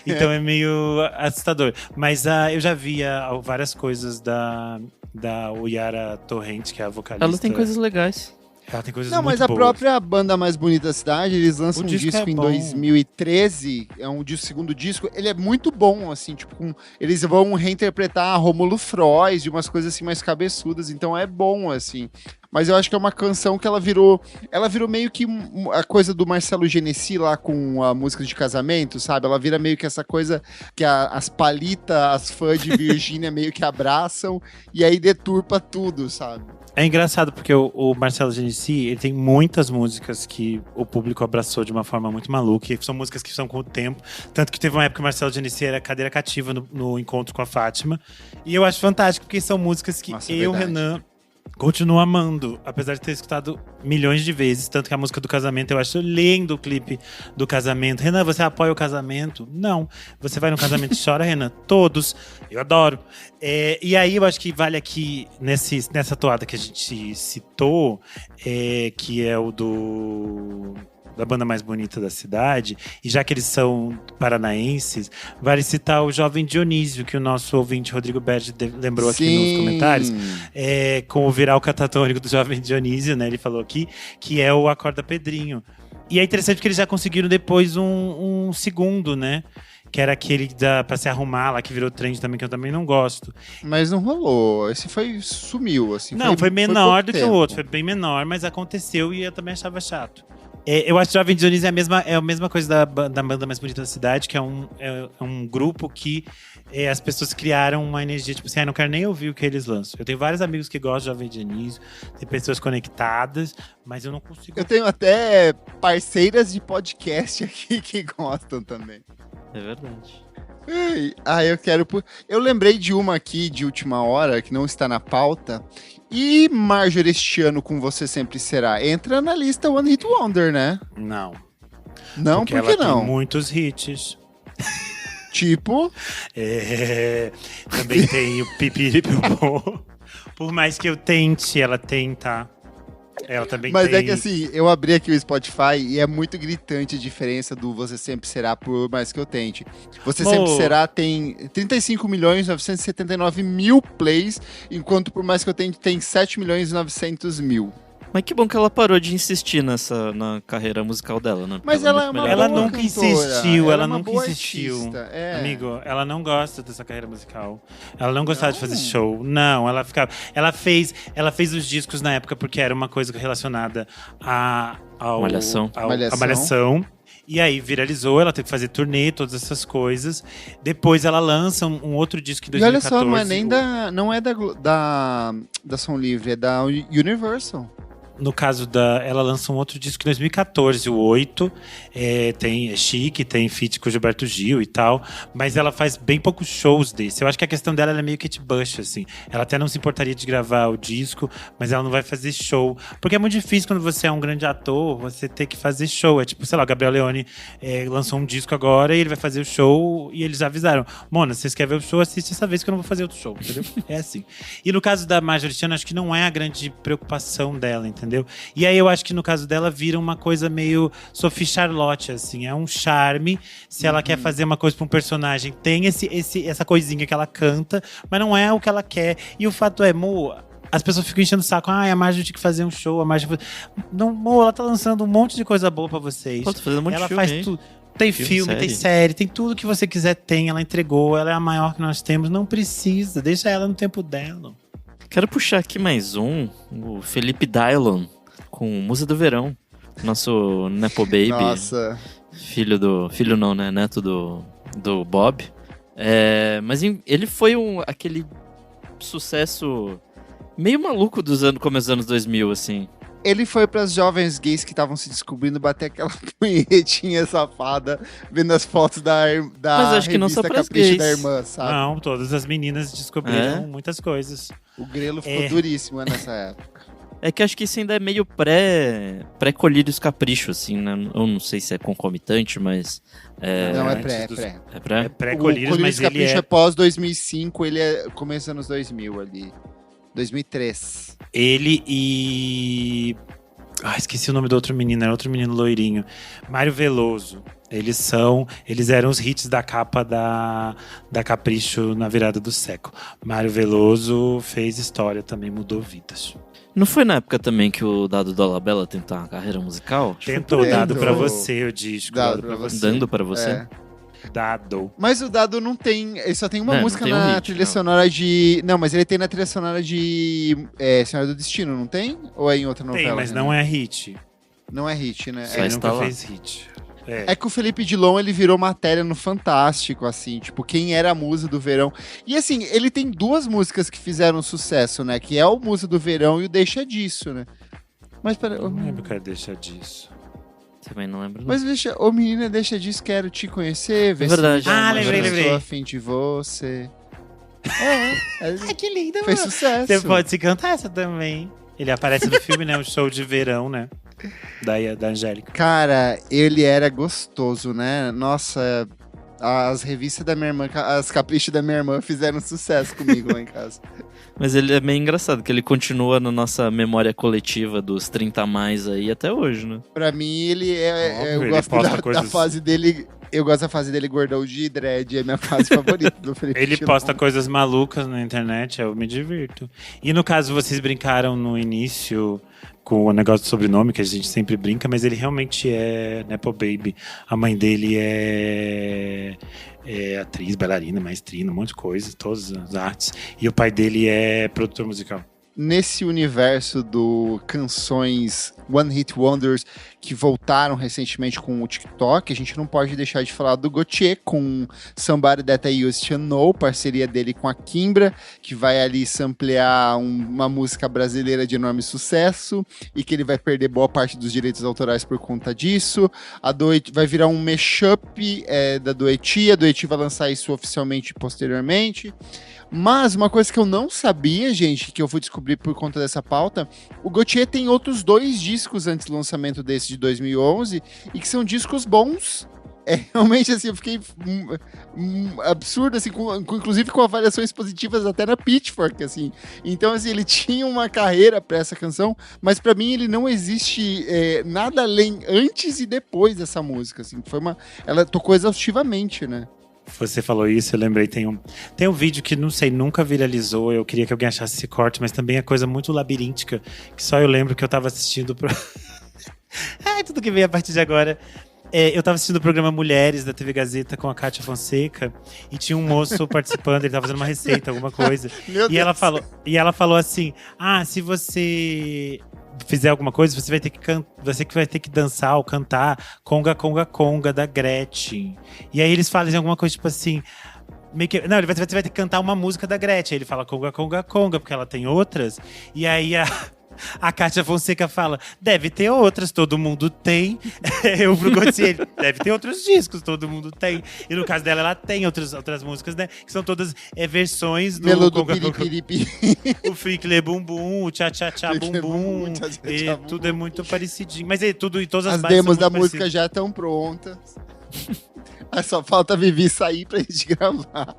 Então é meio assustador. Mas eu já via várias coisas da Yara Torrente, que é a vocalista. Ela tem coisas legais. Ela tem coisas Não, muito mas a boas. própria banda mais bonita da cidade, eles lançam O um disco disco é em bom. 2013, é um segundo disco, ele é muito bom, assim, tipo, eles vão reinterpretar Rômulo Frois, de umas coisas assim mais cabeçudas, então é bom, assim. Mas eu acho que é uma canção que ela virou meio que a coisa do Marcelo Genesi lá com a música de casamento, sabe? Ela vira meio que essa coisa que as palitas, as fãs de Virgínia meio que abraçam e aí deturpa tudo, sabe? É engraçado porque o Marcelo Genesi, ele tem muitas músicas que o público abraçou de uma forma muito maluca. E são músicas que são com o tempo. Tanto que teve uma época que o Marcelo Genesi era cadeira cativa no encontro com a Fátima. E eu acho fantástico, porque são músicas que Nossa, eu, verdade. Renan, continuo amando. Apesar de ter escutado milhões de vezes. Tanto que a música do casamento, eu acho lindo o clipe do casamento. Renan, você apoia o casamento? Não. Você vai no casamento e chora, Renan? Todos. Eu adoro. E aí eu acho que vale aqui, nessa toada que a gente citou, que é o da banda mais bonita da cidade, e já que eles são paranaenses, vale citar o Jovem Dionísio, que o nosso ouvinte Rodrigo Berge lembrou aqui nos comentários, com o viral catatônico do Jovem Dionísio, né? Ele falou aqui, que é o Acorda Pedrinho. E é interessante porque eles já conseguiram depois um segundo, né? Que era aquele pra se arrumar lá, que virou trend também, que eu também não gosto. Mas não rolou, esse sumiu, assim. Não, foi menor pouco do que o tempo. outro, foi bem menor, mas aconteceu e eu também achava chato. Eu acho que Jovem Dionísio é a mesma coisa da banda Mais Bonita da Cidade, que é um grupo que as pessoas criaram uma energia, tipo assim, não quero nem ouvir o que eles lançam. Eu tenho vários amigos que gostam de Jovem Dionísio, tem pessoas conectadas, mas eu não consigo. Eu tenho até parceiras de podcast aqui que gostam também. É verdade. Eu lembrei de uma aqui de última hora, que não está na pauta. E Marjorie este ano com Você Sempre Será? Entra na lista One Hit Wonder, né? Não. Não, porque por que ela não? tem muitos hits. Tipo? Também tem o Pipiripopô. Por mais que eu tente, ela tenta. Ela também Mas tem. é que assim, eu abri aqui o Spotify e é muito gritante a diferença do Você Sempre Será, por mais que eu tente. Você Sempre Será tem 35.979.000 plays, enquanto por mais que eu tente tem 7.900.000. Mas que bom que ela parou de insistir na carreira musical dela, né? Mas ela é uma Ela boa nunca cantora. insistiu, ela é uma nunca boa insistiu. artista, é. Amigo, ela não gosta dessa carreira musical. Ela não gostava de fazer show. Não, ela ficava. Ela fez os discos na época porque era uma coisa relacionada ao Malhação. a Malhação. E aí viralizou, ela teve que fazer turnê, todas essas coisas. Depois ela lança um outro disco em 2014. E olha só, não é nem da Som Livre, é da Universal. No caso ela lança um outro disco em 2014, o 8. É chique, tem feat com o Gilberto Gil e tal. Mas ela faz bem poucos shows desse. Eu acho que a questão dela é meio Kate Bush, assim. Ela até não se importaria de gravar o disco, mas ela não vai fazer show. Porque é muito difícil quando você é um grande ator, você ter que fazer show. É tipo, sei lá, o Gabriel Leone lançou um disco agora e ele vai fazer o show e eles avisaram: Mona, se vocês querem ver o show, assiste essa vez que eu não vou fazer outro show, entendeu? É assim. E no caso da Marjorie este ano, acho que não é a grande preocupação dela, entendeu? E aí eu acho que no caso dela vira uma coisa meio Sophie Charlotte, assim. É um charme. Se ela quer fazer uma coisa pra um personagem, tem essa coisinha que ela canta, mas não é o que ela quer. E o fato é, as pessoas ficam enchendo o saco. A Marjorie tinha que fazer um show, não, ela tá lançando um monte de coisa boa pra vocês. Pô, tá fazendo um monte ela de faz filme, tudo. Tem filme, tem série, tem tudo que você quiser, ela entregou, ela é a maior que nós temos, não precisa, deixa ela no tempo dela. Quero puxar aqui mais o Felipe Dylon, com Musa do Verão. Nosso Nepo Baby. Nossa. Filho não, né? Neto do Bob. Mas ele foi aquele sucesso meio maluco começo dos anos 2000, assim. Ele foi pras jovens gays que estavam se descobrindo bater aquela punhetinha safada, vendo as fotos da Mas acho que não só pras Capricho gays. da irmã, sabe? Não, todas as meninas descobriram muitas coisas. O grelo ficou duríssimo nessa época. É que acho que isso ainda é meio pré-colhidos capricho, assim, né? Eu não sei se é concomitante, mas... Não, é pré. É pré? pré-colírios, mas ele Capricho é pós 2005, ele é começo dos anos 2000 ali. 2003. Ele e... esqueci o nome do outro menino, era outro menino loirinho. Mário Veloso. Eles eram os hits da capa da Capricho na virada do século. Mário Veloso fez história também, mudou vidas. Não foi na época também que o Dado Dolabella tentou uma carreira musical? Tentou, dado pra você o disco. Dado pra você. Dando pra você? É. Dado. Mas o Dado não tem... Ele só tem uma Não, música não tem um na hit, trilha não. sonora de... Não, mas ele tem na trilha sonora de... Senhora do Destino, não tem? Ou é em outra novela? Tem, mas né? não é hit. Não é hit, né? Só Ele está nunca lá. fez hit. É que o Felipe Dilon, ele virou matéria no Fantástico, assim, tipo, quem era a musa do verão. E assim, ele tem duas músicas que fizeram sucesso, né? Que é o Musa do Verão e o Deixa Disso, né? Mas peraí... Não lembro que era deixar disso. Também não lembro. Não. Mas deixa... Ô, menina, deixa disso, quero te conhecer. Ver verdade. Se me dá uma lembrei, chance, lembrei. Tô afim de você. Ai, que lindo, Fez mano. sucesso. Você pode se cantar essa também. Ele aparece no filme, né? Um show de verão, né? Da Angélica. Cara, ele era gostoso, né? Nossa, as revistas da minha irmã, as caprichos da minha irmã fizeram sucesso comigo lá em casa. Mas ele é meio engraçado, que ele continua na nossa memória coletiva dos 30 a mais aí até hoje, né? Pra mim, ele Óbvio, eu ele gosto posta da coisas- fase dele. Eu gosto da fase dele gordão de dread, é a minha fase favorita do Felipe Ele Dilon. posta coisas malucas na internet, eu me divirto. E no caso, vocês brincaram no início com o negócio do sobrenome, que a gente sempre brinca, mas ele realmente é Nepo Baby. A mãe dele é atriz, bailarina, maestrina, um monte de coisa, todas as artes. E o pai dele é produtor musical. nesse universo do canções One Hit Wonders que voltaram recentemente com o TikTok, a gente não pode deixar de falar do Gotye com Somebody That I Used to Know, parceria dele com a Kimbra, que vai ali samplear uma música brasileira de enorme sucesso e que ele vai perder boa parte dos direitos autorais por conta disso. A Doechii vai virar um mashup da Doechii, a Doechii vai lançar isso oficialmente posteriormente. Mas uma coisa que eu não sabia, gente, que eu fui descobrir por conta dessa pauta, o Gotye tem outros 2 discos antes do lançamento desse de 2011 e que são discos bons. Realmente, assim, eu fiquei absurdo, assim, inclusive com avaliações positivas até na Pitchfork, assim. Então, assim, ele tinha uma carreira para essa canção, mas para mim ele não existe nada além antes e depois dessa música, assim. Ela tocou exaustivamente, né? Você falou isso, eu lembrei, tem um vídeo que, não sei, nunca viralizou, eu queria que alguém achasse esse corte, mas também é coisa muito labiríntica, que só eu lembro que eu tava assistindo tudo que veio a partir de agora. Eu tava assistindo o programa Mulheres da TV Gazeta com a Kátia Fonseca e tinha um moço participando, ele tava fazendo uma receita, alguma coisa. E ela falou assim: se você fizer alguma coisa, você vai ter que dançar ou cantar Conga, Conga, Conga, da Gretchen. E aí eles falam alguma coisa tipo assim... Não, ele vai ter que cantar uma música da Gretchen. Aí ele fala Conga, Conga, Conga, porque ela tem outras. E aí a Kátia Fonseca fala, deve ter outras, todo mundo tem. Eu pro Gotye, deve ter outros discos, todo mundo tem. E no caso dela, ela tem outras músicas, né? Que são todas versões do Melodo Conga, Piripiripi. O Fricle Bum Bum, o Tchá Tchá Tchá Bum Bum. Tudo é muito parecidinho. Mas tudo e todas as bases demos são da música já estão prontas. Só falta a Vivi sair pra gente gravar.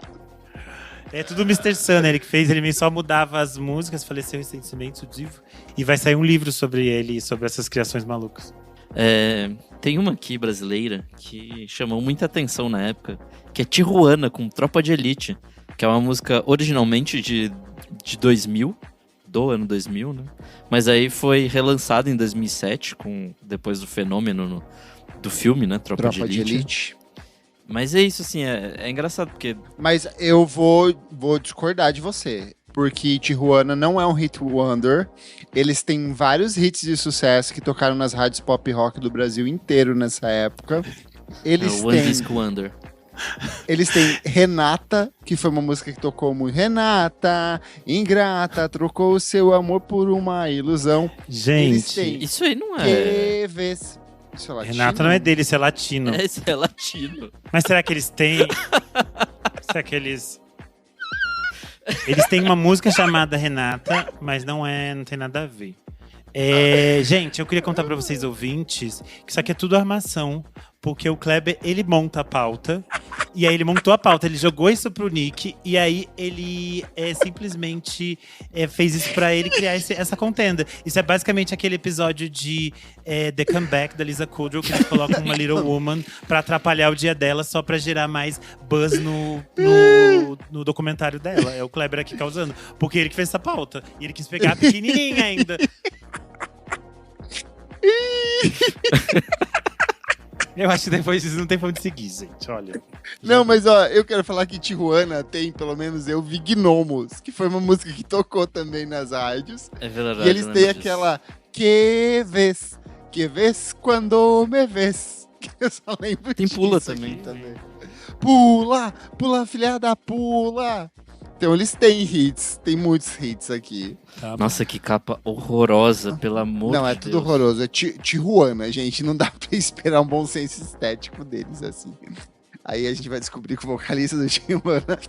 É tudo o Mr. Sun, ele que fez, ele só mudava as músicas, faleceu recentemente, o Divo. E vai sair um livro sobre ele, sobre essas criações malucas. Tem uma aqui brasileira que chamou muita atenção na época, que é Tijuana, com Tropa de Elite, que é uma música originalmente de 2000, do ano 2000, né? Mas aí foi relançada em 2007, depois do fenômeno do filme, né? Tropa de Elite. Mas é isso, assim, é engraçado, porque... Mas eu vou discordar de você, porque Tijuana não é um hit wonder. Eles têm vários hits de sucesso que tocaram nas rádios pop rock do Brasil inteiro nessa época. Eles One Disc Wonder. Eles têm Renata, que foi uma música que tocou muito. Renata, ingrata, trocou o seu amor por uma ilusão. Gente, isso aí não é... Isso é latino? Renata não é dele, isso é latino. Isso é latino. Mas será que eles têm... será que eles... Eles têm uma música chamada Renata, mas não tem nada a ver. Gente, eu queria contar pra vocês, ouvintes, que isso aqui é tudo armação. Porque o Kleber, ele monta a pauta. E aí ele montou a pauta, ele jogou isso pro Nick. E aí ele simplesmente fez isso pra ele criar essa contenda. Isso é basicamente aquele episódio de The Comeback, da Lisa Kudrow, que eles colocam uma Little Woman pra atrapalhar o dia dela, só pra gerar mais buzz no documentário dela. É o Kleber aqui causando. Porque ele que fez essa pauta. E ele quis pegar a pequenininha ainda. Eu acho que depois disso não tem pra onde seguir, gente. Olha. Não, mas ó, eu quero falar que Tijuana tem, pelo menos eu vi Gnomos, que foi uma música que tocou também nas rádios. É verdade. E eles têm aquela Que ves quando me ves. Eu só lembro tem disso. Pula também. Pula, filhada, pula. Então eles têm hits, tem muitos hits aqui. Nossa, que capa horrorosa, pelo amor de Deus. Não, é tudo horroroso. É Tijuana, gente. Não dá pra esperar um bom senso estético deles, assim. Aí a gente vai descobrir que o vocalista do Tijuana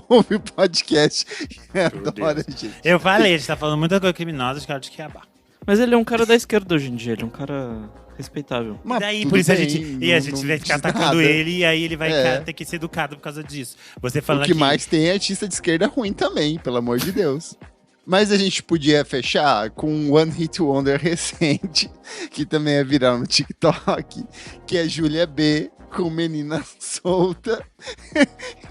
ouve o podcast e adora, gente. Eu falei, a gente tá falando muita coisa criminosa de cara de Cuiabá. Mas ele é um cara da esquerda hoje em dia, ele é um cara respeitável. Mas daí, por isso a gente vai ficar atacando ele e aí ele vai ter que ser educado por causa disso. Você falando o que mais tem é artista de esquerda ruim também, pelo amor de Deus. Mas a gente podia fechar com um One Hit Wonder recente, que também é viral no TikTok, que é Júlia B com Menina Solta.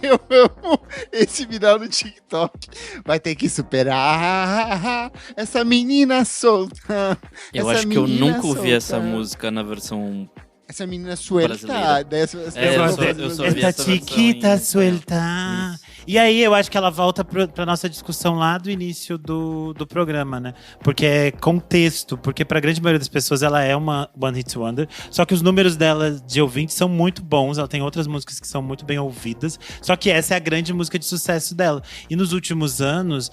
Eu amo esse viral no TikTok. Vai ter que superar essa menina solta. Eu acho que eu nunca ouvi essa música na versão... Essa menina suelta. Eu só vi essa chiquita suelta. E aí eu acho que ela volta pra nossa discussão lá do início do programa, né? Porque é contexto, porque pra grande maioria das pessoas ela é uma One Hit Wonder, só que os números dela de ouvintes são muito bons, ela tem outras músicas que são muito bem ouvidas, só que essa é a grande música de sucesso dela. E nos últimos anos,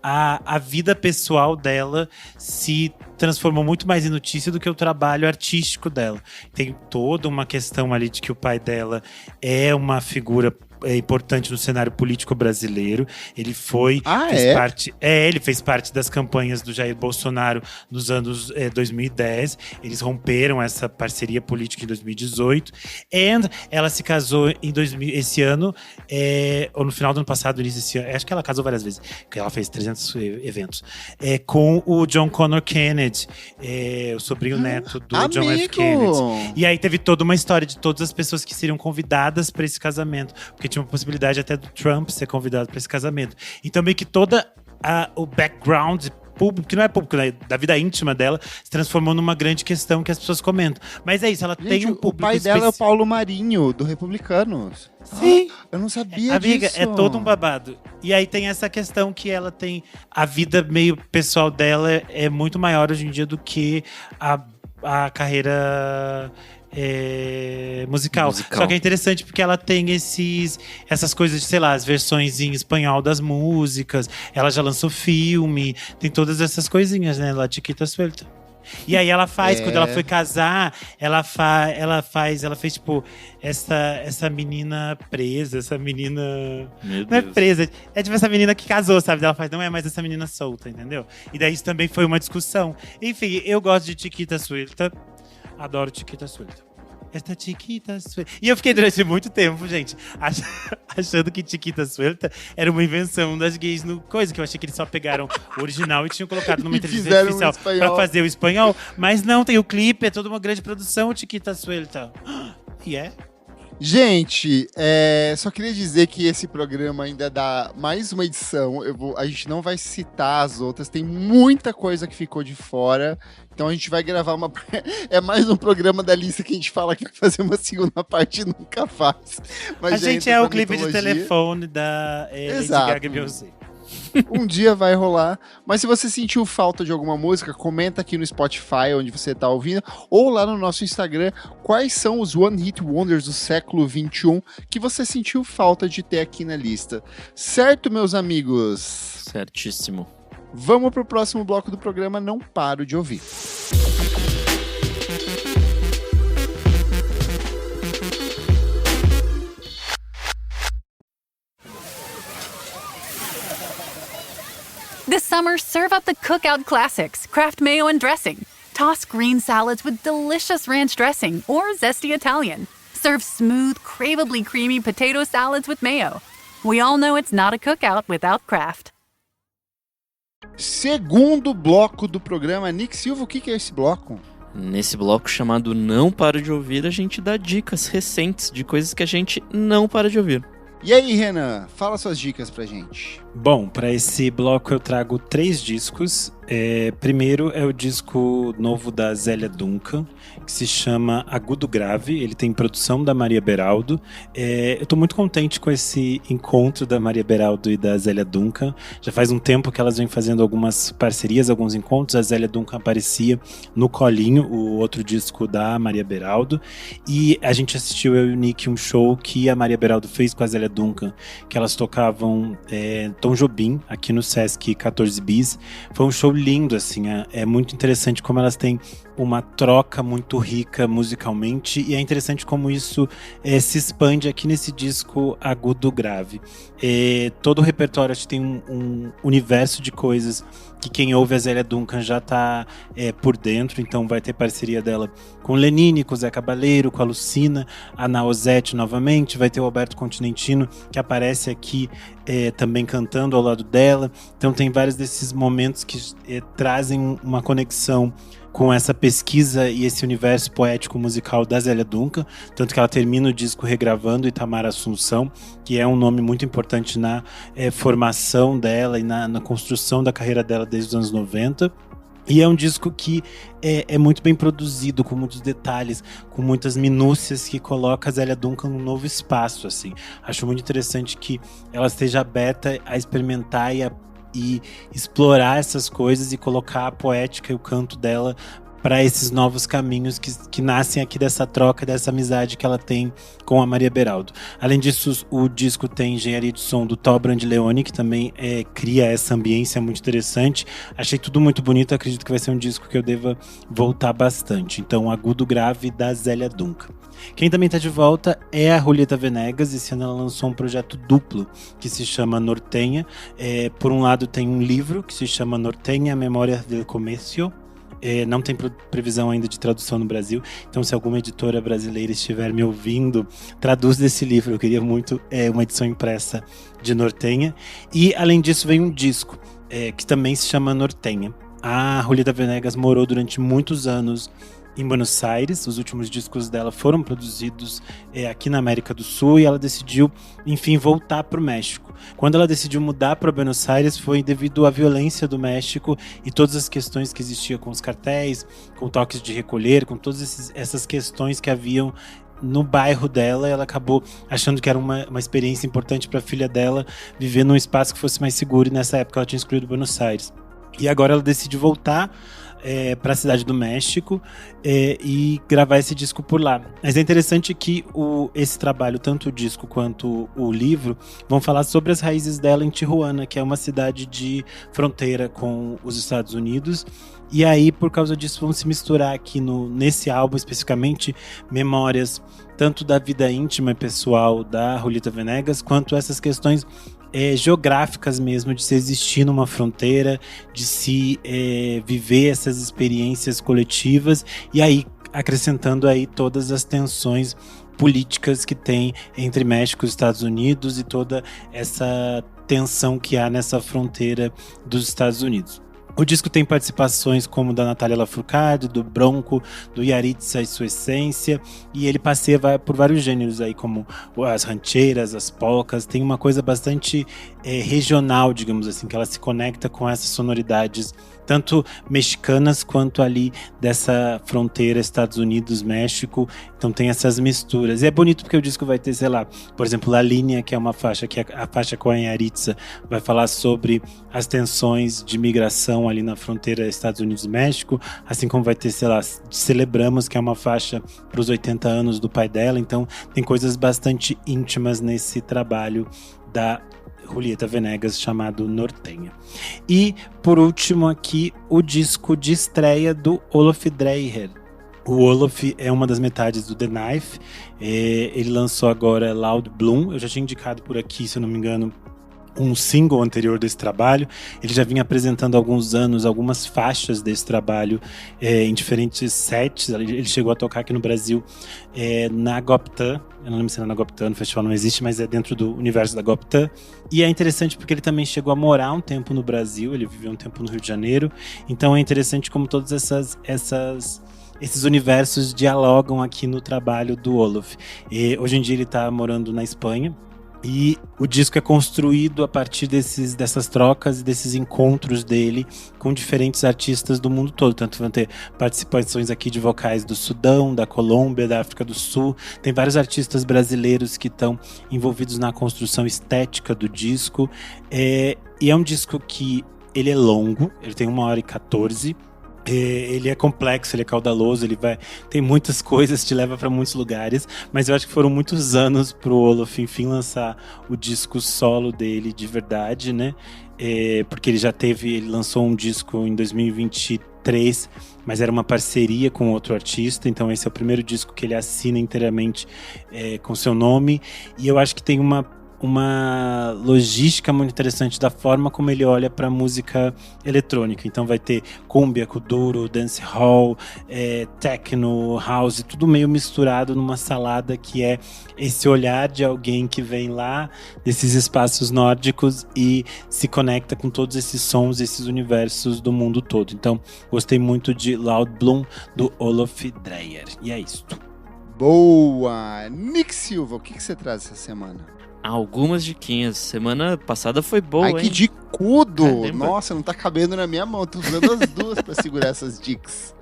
a vida pessoal dela se transformou muito mais em notícia do que o trabalho artístico dela. Tem toda uma questão ali de que o pai dela é uma figura importante no cenário político brasileiro. Ele ele fez parte das campanhas do Jair Bolsonaro nos anos 2010. Eles romperam essa parceria política em 2018. E ela se casou esse ano, ou no final do ano passado, início desse ano. Acho que ela casou várias vezes, porque ela fez 300 eventos. Com o John Connor Kennedy, o sobrinho neto do amigo. John F. Kennedy. E aí teve toda uma história de todas as pessoas que seriam convidadas para esse casamento. Porque tinha uma possibilidade até do Trump ser convidado para esse casamento. Então meio que toda o background público, que não é público, né, da vida íntima dela, se transformou numa grande questão que as pessoas comentam. Mas é isso, ela tem um público. O pai dela é o Paulo Marinho, do Republicanos. Sim. Eu não sabia Amiga, disso. é todo um babado. E aí tem essa questão que ela tem... A vida meio pessoal dela é muito maior hoje em dia do que a carreira... musical. Só que é interessante porque ela tem essas coisas de, sei lá, as versões em espanhol das músicas. Ela já lançou filme. Tem todas essas coisinhas, né? La Chiquita Suelta. E aí ela faz, quando ela foi casar, ela fez, tipo, essa menina presa, essa menina... Não é presa, é tipo essa menina que casou, sabe? Ela faz, não é mais essa menina solta, entendeu? E daí isso também foi uma discussão. Enfim, eu gosto de Chiquita Suelta. Adoro Chiquita Suelta. Esta Chiquita Suelta. E eu fiquei durante muito tempo, gente, achando que Chiquita Suelta era uma invenção das gays no coisa, que eu achei que eles só pegaram o original e tinham colocado numa inteligência artificial pra fazer o espanhol. Mas não, tem o clipe, é toda uma grande produção, Chiquita Suelta. E Gente, só queria dizer que esse programa ainda dá mais uma edição. A gente não vai citar as outras, tem muita coisa que ficou de fora. Então a gente vai gravar é mais um programa da lista que a gente fala que vai fazer uma segunda parte e nunca faz. Mas a gente é o clipe de telefone da Lady Gaga e Beyoncé. Um dia vai rolar. Mas se você sentiu falta de alguma música, comenta aqui no Spotify, onde você tá ouvindo, ou lá no nosso Instagram, quais são os One Hit Wonders do século XXI que você sentiu falta de ter aqui na lista. Certo, meus amigos? Certíssimo. Vamos pro próximo bloco do programa Não Paro de Ouvir. This summer, serve up the Cookout Classics, Kraft Mayo and Dressing. Toss green salads with delicious ranch dressing or zesty Italian. Serve smooth, craveably creamy potato salads with mayo. We all know it's not a cookout without Kraft. Segundo bloco do programa. Nick Silva, o que é esse bloco? Nesse bloco chamado Não Paro de Ouvir, a gente dá dicas recentes de coisas que a gente não para de ouvir. E aí, Renan, fala suas dicas pra gente. Bom, para esse bloco eu trago 3 discos. Primeiro é o disco novo da Zélia Duncan, que se chama Agudo Grave. Ele tem produção da Maria Beraldo. Eu tô muito contente com esse encontro da Maria Beraldo e da Zélia Duncan. Já faz um tempo que elas vêm fazendo algumas parcerias, alguns encontros. A Zélia Duncan aparecia no Colinho, o outro disco da Maria Beraldo. E a gente assistiu, eu e o Nick, um show que a Maria Beraldo fez com a Zélia Duncan, que elas tocavam Tom Jobim, aqui no Sesc 14 Bis. Foi um show lindo, assim, é muito interessante como elas têm uma troca muito rica musicalmente, e é interessante como isso se expande aqui nesse disco Agudo Grave. Todo o repertório, acho que tem um universo de coisas que quem ouve a Zélia Duncan já tá por dentro, então vai ter parceria dela com o Lenine, com o Zé Cabaleiro, com a Lucina, a Naozete novamente, vai ter o Alberto Continentino, que aparece aqui também cantando ao lado dela. Então tem vários desses momentos que trazem uma conexão com essa pesquisa e esse universo poético musical da Zélia Duncan, tanto que ela termina o disco regravando Itamar Assunção, que é um nome muito importante na formação dela e na construção da carreira dela desde os anos 90. E é um disco que é muito bem produzido, com muitos detalhes, com muitas minúcias, que coloca a Zélia Duncan num novo espaço, assim. Acho muito interessante que ela esteja aberta a experimentar e explorar essas coisas e colocar a poética e o canto dela para esses novos caminhos que nascem aqui dessa troca, dessa amizade que ela tem com a Maria Beraldo. Além disso, o disco tem engenharia de som do Tó Brandleone, que também cria essa ambiência muito interessante. Achei tudo muito bonito, acredito que vai ser um disco que eu deva voltar bastante. Então, Agudo Grave, da Zélia Duncan. Quem também está de volta é a Julieta Venegas. Esse ano ela lançou um projeto duplo que se chama Nortenha. Por um lado tem um livro que se chama Nortenha, Memórias del Comercio. Não tem previsão ainda de tradução no Brasil, então se alguma editora brasileira estiver me ouvindo, traduz esse livro. Eu queria muito uma edição impressa de Nortenha. E além disso vem um disco que também se chama Nortenha. A Julieta Venegas morou durante muitos anos em Buenos Aires. Os últimos discos dela foram produzidos aqui na América do Sul, e ela decidiu, enfim, voltar para o México. Quando ela decidiu mudar para Buenos Aires foi devido à violência do México e todas as questões que existiam com os cartéis, com toques de recolher, com todas essas questões que haviam no bairro dela. Ela acabou achando que era uma experiência importante para a filha dela viver num espaço que fosse mais seguro, e nessa época ela tinha escolhido Buenos Aires. E agora ela decide voltar para a cidade do México e gravar esse disco por lá. Mas é interessante que esse trabalho, tanto o disco quanto o livro, vão falar sobre as raízes dela em Tijuana, que é uma cidade de fronteira com os Estados Unidos. E aí, por causa disso, vão se misturar aqui nesse álbum, especificamente, memórias tanto da vida íntima e pessoal da Julieta Venegas, quanto essas questões geográficas mesmo, de se existir numa fronteira, de se viver essas experiências coletivas, e aí acrescentando aí todas as tensões políticas que tem entre México e Estados Unidos, e toda essa tensão que há nessa fronteira dos Estados Unidos. O disco tem participações como da Natália Lafourcade, do Bronco, do Yaritza e sua essência, e ele passeia por vários gêneros aí, como as rancheiras, as polcas. Tem uma coisa bastante regional, digamos assim, que ela se conecta com essas sonoridades tanto mexicanas quanto ali dessa fronteira Estados Unidos-México. Então tem essas misturas. E é bonito porque o disco vai ter, sei lá, por exemplo, La Linha, que é uma faixa, que é a faixa com a Yaritza, vai falar sobre as tensões de migração ali na fronteira Estados Unidos-México, assim como vai ter, sei lá, Celebramos, que é uma faixa para os 80 anos do pai dela. Então tem coisas bastante íntimas nesse trabalho da Julieta Venegas, chamado Nortenha. E, por último aqui, o disco de estreia do Olof Dreyer. O Olof é uma das metades do The Knife. Ele lançou agora Loud Bloom. Eu já tinha indicado por aqui, se eu não me engano, um single anterior desse trabalho. Ele já vinha apresentando há alguns anos algumas faixas desse trabalho em diferentes sets. Ele chegou a tocar aqui no Brasil na Goptan. Eu não lembro se era na Goptan, no festival não existe, mas é dentro do universo da Goptan. E é interessante porque ele também chegou a morar um tempo no Brasil, ele viveu um tempo no Rio de Janeiro. Então é interessante como todos esses universos dialogam aqui no trabalho do Olof. E hoje em dia ele está morando na Espanha. E o disco é construído a partir dessas trocas e desses encontros dele com diferentes artistas do mundo todo. Tanto vão ter participações aqui de vocais do Sudão, da Colômbia, da África do Sul. Tem vários artistas brasileiros que estão envolvidos na construção estética do disco. E é um disco que ele é longo, ele tem 1h14. Ele é complexo, ele é caudaloso, tem muitas coisas, te leva para muitos lugares, mas eu acho que foram muitos anos pro Olof, enfim, lançar o disco solo dele de verdade, né? Porque ele lançou um disco em 2023, mas era uma parceria com outro artista, então esse é o primeiro disco que ele assina inteiramente com seu nome, e eu acho que tem uma logística muito interessante da forma como ele olha para música eletrônica. Então vai ter cumbia, kuduro, dancehall, techno, house, tudo meio misturado numa salada, que é esse olhar de alguém que vem lá desses espaços nórdicos e se conecta com todos esses sons, esses universos do mundo todo. Então gostei muito de Loud Bloom, do Olof Dreyer. E é isto. Boa! Nick Silva, o que você traz essa semana? Algumas diquinhas. Semana passada foi boa, Ai, que hein? dicudo! Caramba. Nossa, não tá cabendo na minha mão. Tô usando as duas pra segurar essas dicas.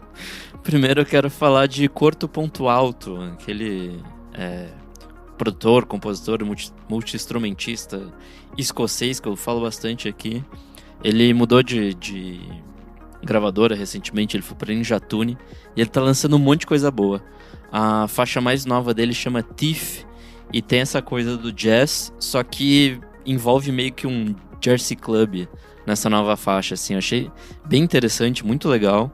Primeiro eu quero falar de Corto Ponto Alto, aquele produtor, compositor, multi-instrumentista escocês que eu falo bastante aqui. Ele mudou de gravadora recentemente, ele foi pra Ninja Tune e ele tá lançando um monte de coisa boa. A faixa mais nova dele chama Thief e tem essa coisa do jazz, só que envolve meio que um Jersey Club nessa nova faixa, assim. Eu achei bem interessante, muito legal.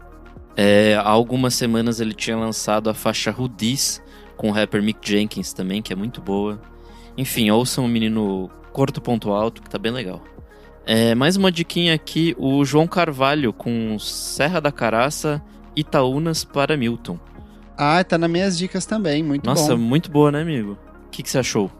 Há algumas semanas ele tinha lançado a faixa Who Dis com o rapper Mick Jenkins também, que é muito boa. Enfim, ouçam o menino Corto Ponto Alto, que tá bem legal. Mais uma diquinha aqui, o João Carvalho com Serra da Caraça, Itaúnas para Milton. Ah, tá nas minhas dicas também, muito bom. Nossa, muito boa, né, amigo? O que você achou?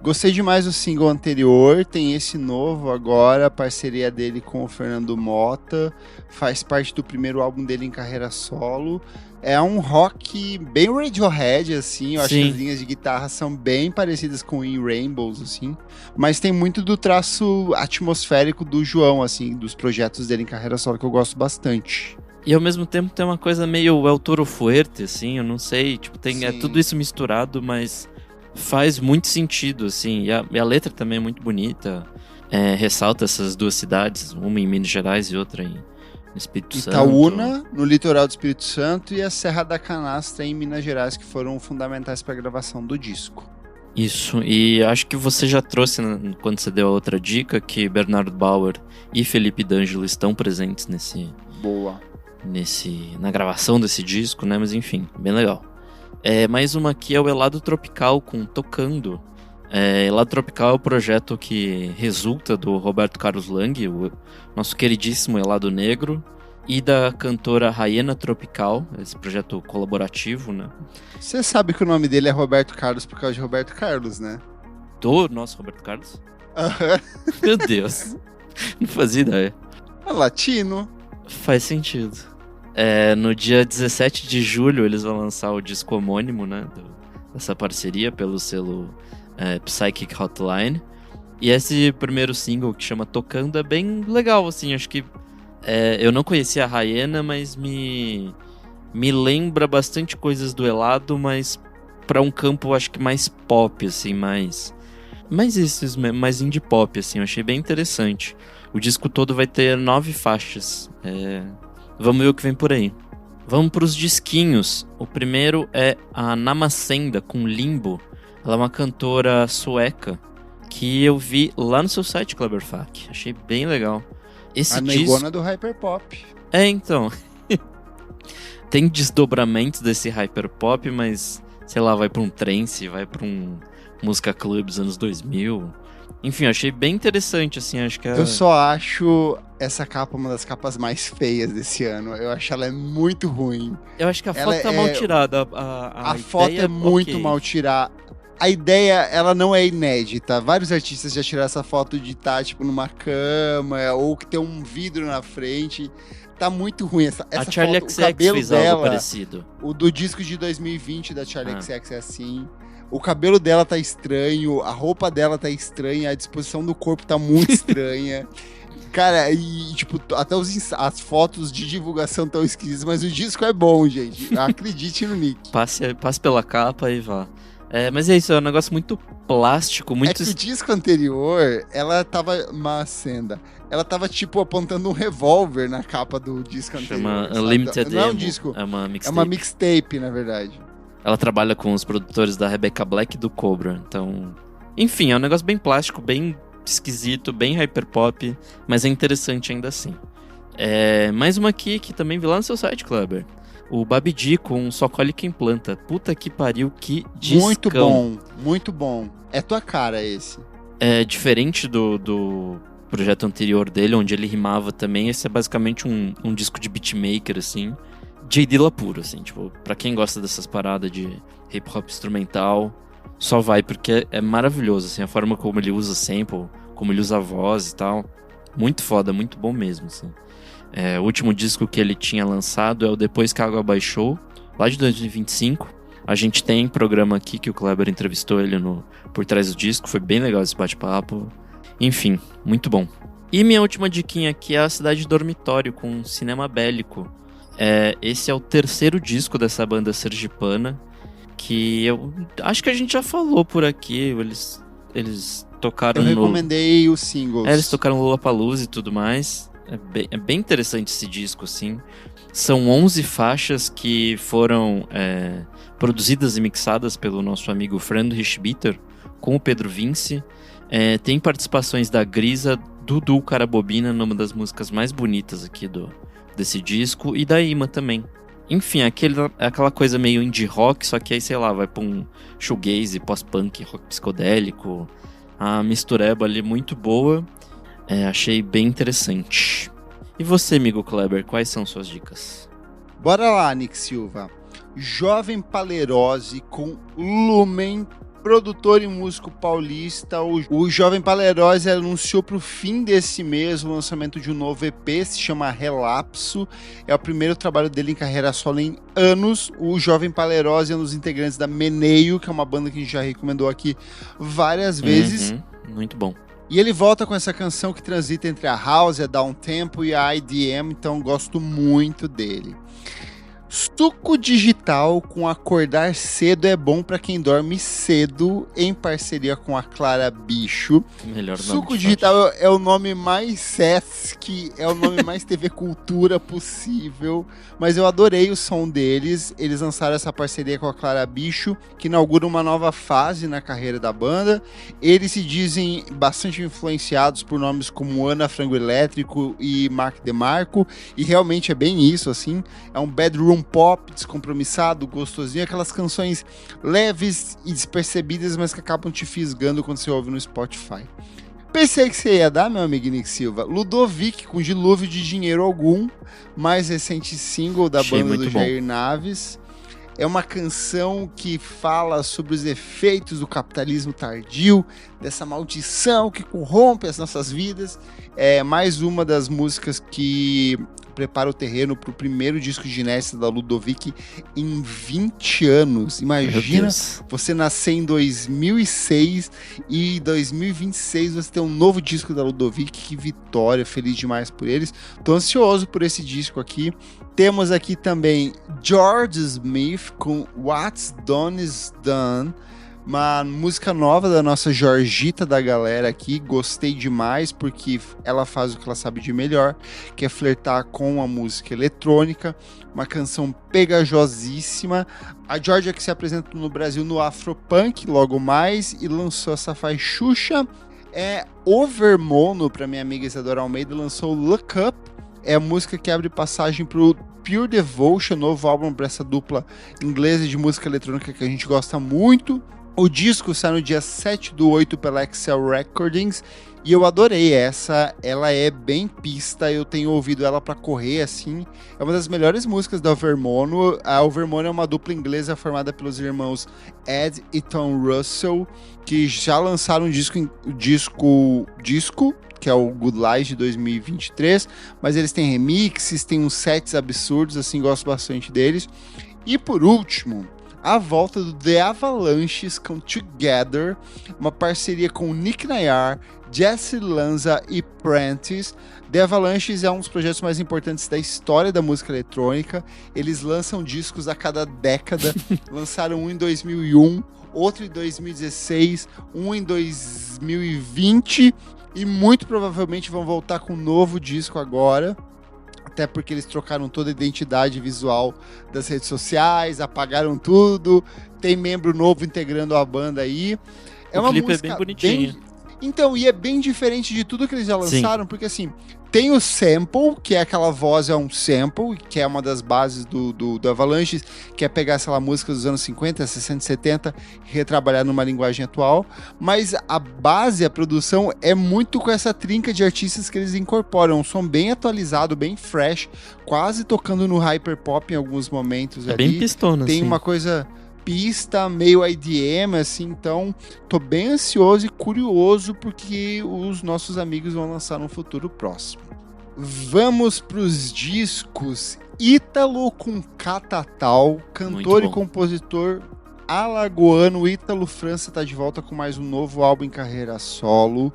Gostei demais do single anterior, tem esse novo agora, a parceria dele com o Fernando Mota, faz parte do primeiro álbum dele em carreira solo. É um rock bem Radiohead, assim, eu acho que as linhas de guitarra são bem parecidas com In Rainbows, assim, mas tem muito do traço atmosférico do João, assim, dos projetos dele em carreira solo que eu gosto bastante. E ao mesmo tempo tem uma coisa meio El Toro Fuerte, assim, eu não sei, tipo, é tudo isso misturado, mas faz muito sentido, assim, e a letra também é muito bonita, ressalta essas duas cidades, uma em Minas Gerais e outra no Espírito Santo. Itaúna, no litoral do Espírito Santo, e a Serra da Canastra em Minas Gerais, que foram fundamentais para a gravação do disco. Isso, e acho que você já trouxe, quando você deu a outra dica, que Bernardo Bauer e Felipe D'Angelo estão presentes na gravação desse disco, né? Mas enfim, bem legal. Mais uma aqui é o Helado Tropical com Tocando. Helado Tropical é o projeto que resulta do Roberto Carlos Lang, o nosso queridíssimo Helado Negro, e da cantora Raena Tropical, esse projeto colaborativo, né? Você sabe que o nome dele é Roberto Carlos por causa de Roberto Carlos, né? Do nosso Roberto Carlos? Aham. Meu Deus, não fazia ideia. É latino. Faz sentido. No dia 17 de julho eles vão lançar o disco homônimo, né? Dessa parceria pelo selo Psychic Hotline. E esse primeiro single que chama Tocando é bem legal, assim. Acho que eu não conhecia a Raena, mas me lembra bastante coisas do Helado, mas pra um campo acho que mais pop, assim, mais indie pop, assim. Eu achei bem interessante. O disco todo vai ter 9 faixas. Vamos ver o que vem por aí. Vamos pros disquinhos. O primeiro é a Namacenda com Limbo. Ela é uma cantora sueca que eu vi lá no seu site, Kleberfac. Achei bem legal. A negona do hyperpop. Então. Tem desdobramentos desse hyperpop, mas, sei lá, vai pra um trance, vai pra um música club dos anos 2000. Enfim, eu achei bem interessante, assim, acho que Eu só acho essa capa uma das capas mais feias desse ano. Eu acho ela muito ruim. Eu acho que a foto tá mal tirada. A foto é muito mal tirada. A ideia, ela não é inédita. Vários artistas já tiraram essa foto de estar, tipo, numa cama, ou que tem um vidro na frente. Tá muito ruim essa a Charli foto. XX O cabelo fez dela, algo parecido. O do disco de 2020 da Charli XX é assim. O cabelo dela tá estranho, a roupa dela tá estranha, a disposição do corpo tá muito estranha. Cara, e tipo, até as fotos de divulgação tão esquisitas, mas o disco é bom, gente. Acredite no Nick. Passe pela capa e vá. Mas é isso, é um negócio muito plástico, muito... É que o disco anterior, ela tava macenda. Ela tava, tipo, apontando um revólver na capa do disco anterior. Chama Unlimited Não é um Demo. disco, É uma mixtape. é uma mixtape, na verdade. Ela trabalha com os produtores da Rebecca Black e do Cobra, então... Enfim, é um negócio bem plástico, bem esquisito, bem hyperpop, mas é interessante ainda assim. Mais uma aqui que também vi lá no seu site, Kleber. O Babidi com Só Colhe Quem Planta. Puta que pariu, que discão. Muito bom, muito bom. É tua cara esse. Diferente do projeto anterior dele, onde ele rimava também, esse é basicamente um disco de beatmaker, assim. J.D. puro, assim, tipo, pra quem gosta dessas paradas de hip-hop instrumental, só vai, porque é maravilhoso, assim, a forma como ele usa sample, como ele usa a voz e tal. Muito foda, muito bom mesmo, assim. O último disco que ele tinha lançado é o Depois que a Água Baixou, lá de 2025. A gente tem programa aqui que o Kleber entrevistou ele por trás do disco. Foi bem legal esse bate-papo. Enfim, muito bom. E minha última diquinha aqui é a Cidade Dormitório, com Cinema Bélico. Esse é o terceiro disco dessa banda sergipana, que eu acho que a gente já falou por aqui. Eles tocaram Eu recomendei os singles. Eles tocaram Lollapalooza e tudo mais. É bem interessante esse disco, assim. São 11 faixas que foram produzidas e mixadas pelo nosso amigo Friedrich Bitter, com o Pedro Vinci. Tem participações da Grisa, Dudu Carabobina, numa das músicas mais bonitas aqui desse disco, e da Ima também. Enfim, aquela coisa meio indie rock, só que aí, sei lá, vai pra um shoegaze, pós-punk, rock psicodélico. A mistureba ali muito boa. Achei bem interessante. E você, amigo Kleber, quais são suas dicas? Bora lá, Nick Silva. Jovem Palerose com Lumen, produtor e músico paulista. O Jovem Palerose anunciou para o fim desse mês o lançamento de um novo EP, se chama Relapso. É o primeiro trabalho dele em carreira solo em anos. O Jovem Palerose é um dos integrantes da Meneio, que é uma banda que a gente já recomendou aqui várias vezes. Muito bom. E ele volta com essa canção que transita entre a house, a downtempo e a IDM, então gosto muito dele. Suco Digital com Acordar Cedo é bom pra quem dorme cedo, em parceria com a Clara Bicho. Melhor Suco Digital é o nome mais Sesc, é o nome mais TV Cultura possível, mas eu adorei o som deles. Eles lançaram essa parceria com a Clara Bicho, que inaugura uma nova fase na carreira da banda. Eles se dizem bastante influenciados por nomes como Ana Frango Elétrico e Mark DeMarco, e realmente é bem isso, assim. É um bedroom pop descompromissado, gostosinho, aquelas canções leves e despercebidas, mas que acabam te fisgando quando você ouve no Spotify. Pensei que você ia dar, meu amigo Nick Silva, Ludovic com Dilúvio de Dinheiro Algum, mais recente single da banda do Jair Naves. É uma canção que fala sobre os efeitos do capitalismo tardio, dessa maldição que corrompe as nossas vidas. É mais uma das músicas que prepara o terreno para o primeiro disco de inédita da Ludovic em 20 anos. Imagina você nascer em 2006 e em 2026 você ter um novo disco da Ludovic. Que vitória, feliz demais por eles. Tô ansioso por esse disco aqui. Temos aqui também George Smith com What's Done Is Done, uma música nova da nossa Jorgita da galera aqui. Gostei demais porque ela faz o que ela sabe de melhor, que é flertar com a música eletrônica. Uma canção pegajosíssima. A Georgia que se apresenta no Brasil no Afropunk logo mais e lançou essa faixuxa. Overmono, para minha amiga Isadora Almeida, lançou Look Up. É a música que abre passagem pro Pure Devotion, novo álbum para essa dupla inglesa de música eletrônica que a gente gosta muito. O disco sai no dia 7/8 pela Excel Recordings e eu adorei essa. Ela é bem pista, eu tenho ouvido ela para correr assim. É uma das melhores músicas da Overmono. A Overmono é uma dupla inglesa formada pelos irmãos Ed e Tom Russell, que já lançaram um disco que é o Good Life de 2023, mas eles têm remixes, têm uns sets absurdos, assim, gosto bastante deles. E por último, a volta do The Avalanches com Together, uma parceria com Nick Nayar, Jesse Lanza e Prentice. The Avalanches é um dos projetos mais importantes da história da música eletrônica. Eles lançam discos a cada década. Lançaram um em 2001, outro em 2016, um em 2020 e muito provavelmente vão voltar com um novo disco agora. Até porque eles trocaram toda a identidade visual das redes sociais, apagaram tudo, tem membro novo integrando a banda aí. O clipe é bem bonitinho. Então, e é bem diferente de tudo que eles já lançaram, porque assim, tem o sample, que é aquela voz, é um sample, que é uma das bases do Avalanche, que é pegar, sei lá, músicas dos anos 50, 60, 70 e retrabalhar numa linguagem atual, mas a base, a produção é muito com essa trinca de artistas que eles incorporam, um som bem atualizado, bem fresh, quase tocando no hyperpop em alguns momentos ali. Bem pistona, tem uma coisa pista, meio IDM, assim, então tô bem ansioso e curioso porque os nossos amigos vão lançar no futuro próximo. Vamos pros discos. Ítalo com Catatal, cantor e compositor alagoano Ítalo França tá de volta com mais um novo álbum em carreira solo.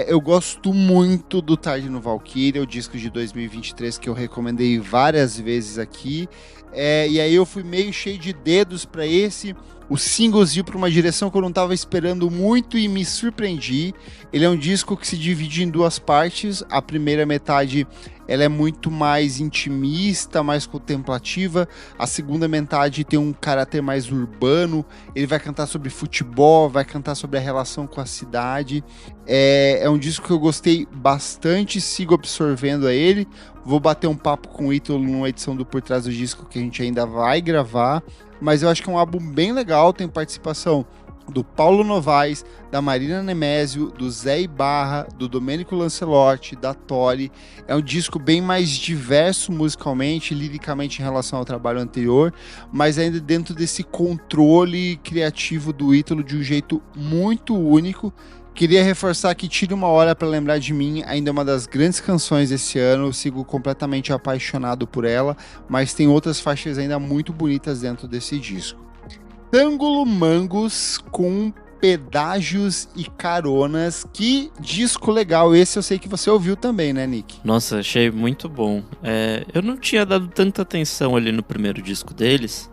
Eu gosto muito do Tarde no Valkyria, o disco de 2023 que eu recomendei várias vezes aqui. E aí eu fui meio cheio de dedos para esse. O singles iam para uma direção que eu não estava esperando muito e me surpreendi. Ele é um disco que se divide em duas partes. A primeira metade ela é muito mais intimista, mais contemplativa. A segunda metade tem um caráter mais urbano. Ele vai cantar sobre futebol, vai cantar sobre a relação com a cidade. É um disco que eu gostei bastante, sigo absorvendo a ele. Vou bater um papo com o Ítalo numa edição do Por Trás do Disco que a gente ainda vai gravar. Mas eu acho que é um álbum bem legal, tem participação do Paulo Novaes, da Marina Nemésio, do Zé Ibarra, do Domênico Lancelotti, da Tori. É um disco bem mais diverso musicalmente, liricamente em relação ao trabalho anterior, mas ainda dentro desse controle criativo do Ítalo de um jeito muito único. Queria reforçar que Tire Uma Hora Pra Lembrar de Mim ainda é uma das grandes canções desse ano, eu sigo completamente apaixonado por ela, mas tem outras faixas ainda muito bonitas dentro desse disco. Tângulo Mangos com Pedágios e Caronas, que disco legal, esse eu sei que você ouviu também, né, Nick? Nossa, achei muito bom. Eu não tinha dado tanta atenção ali no primeiro disco deles.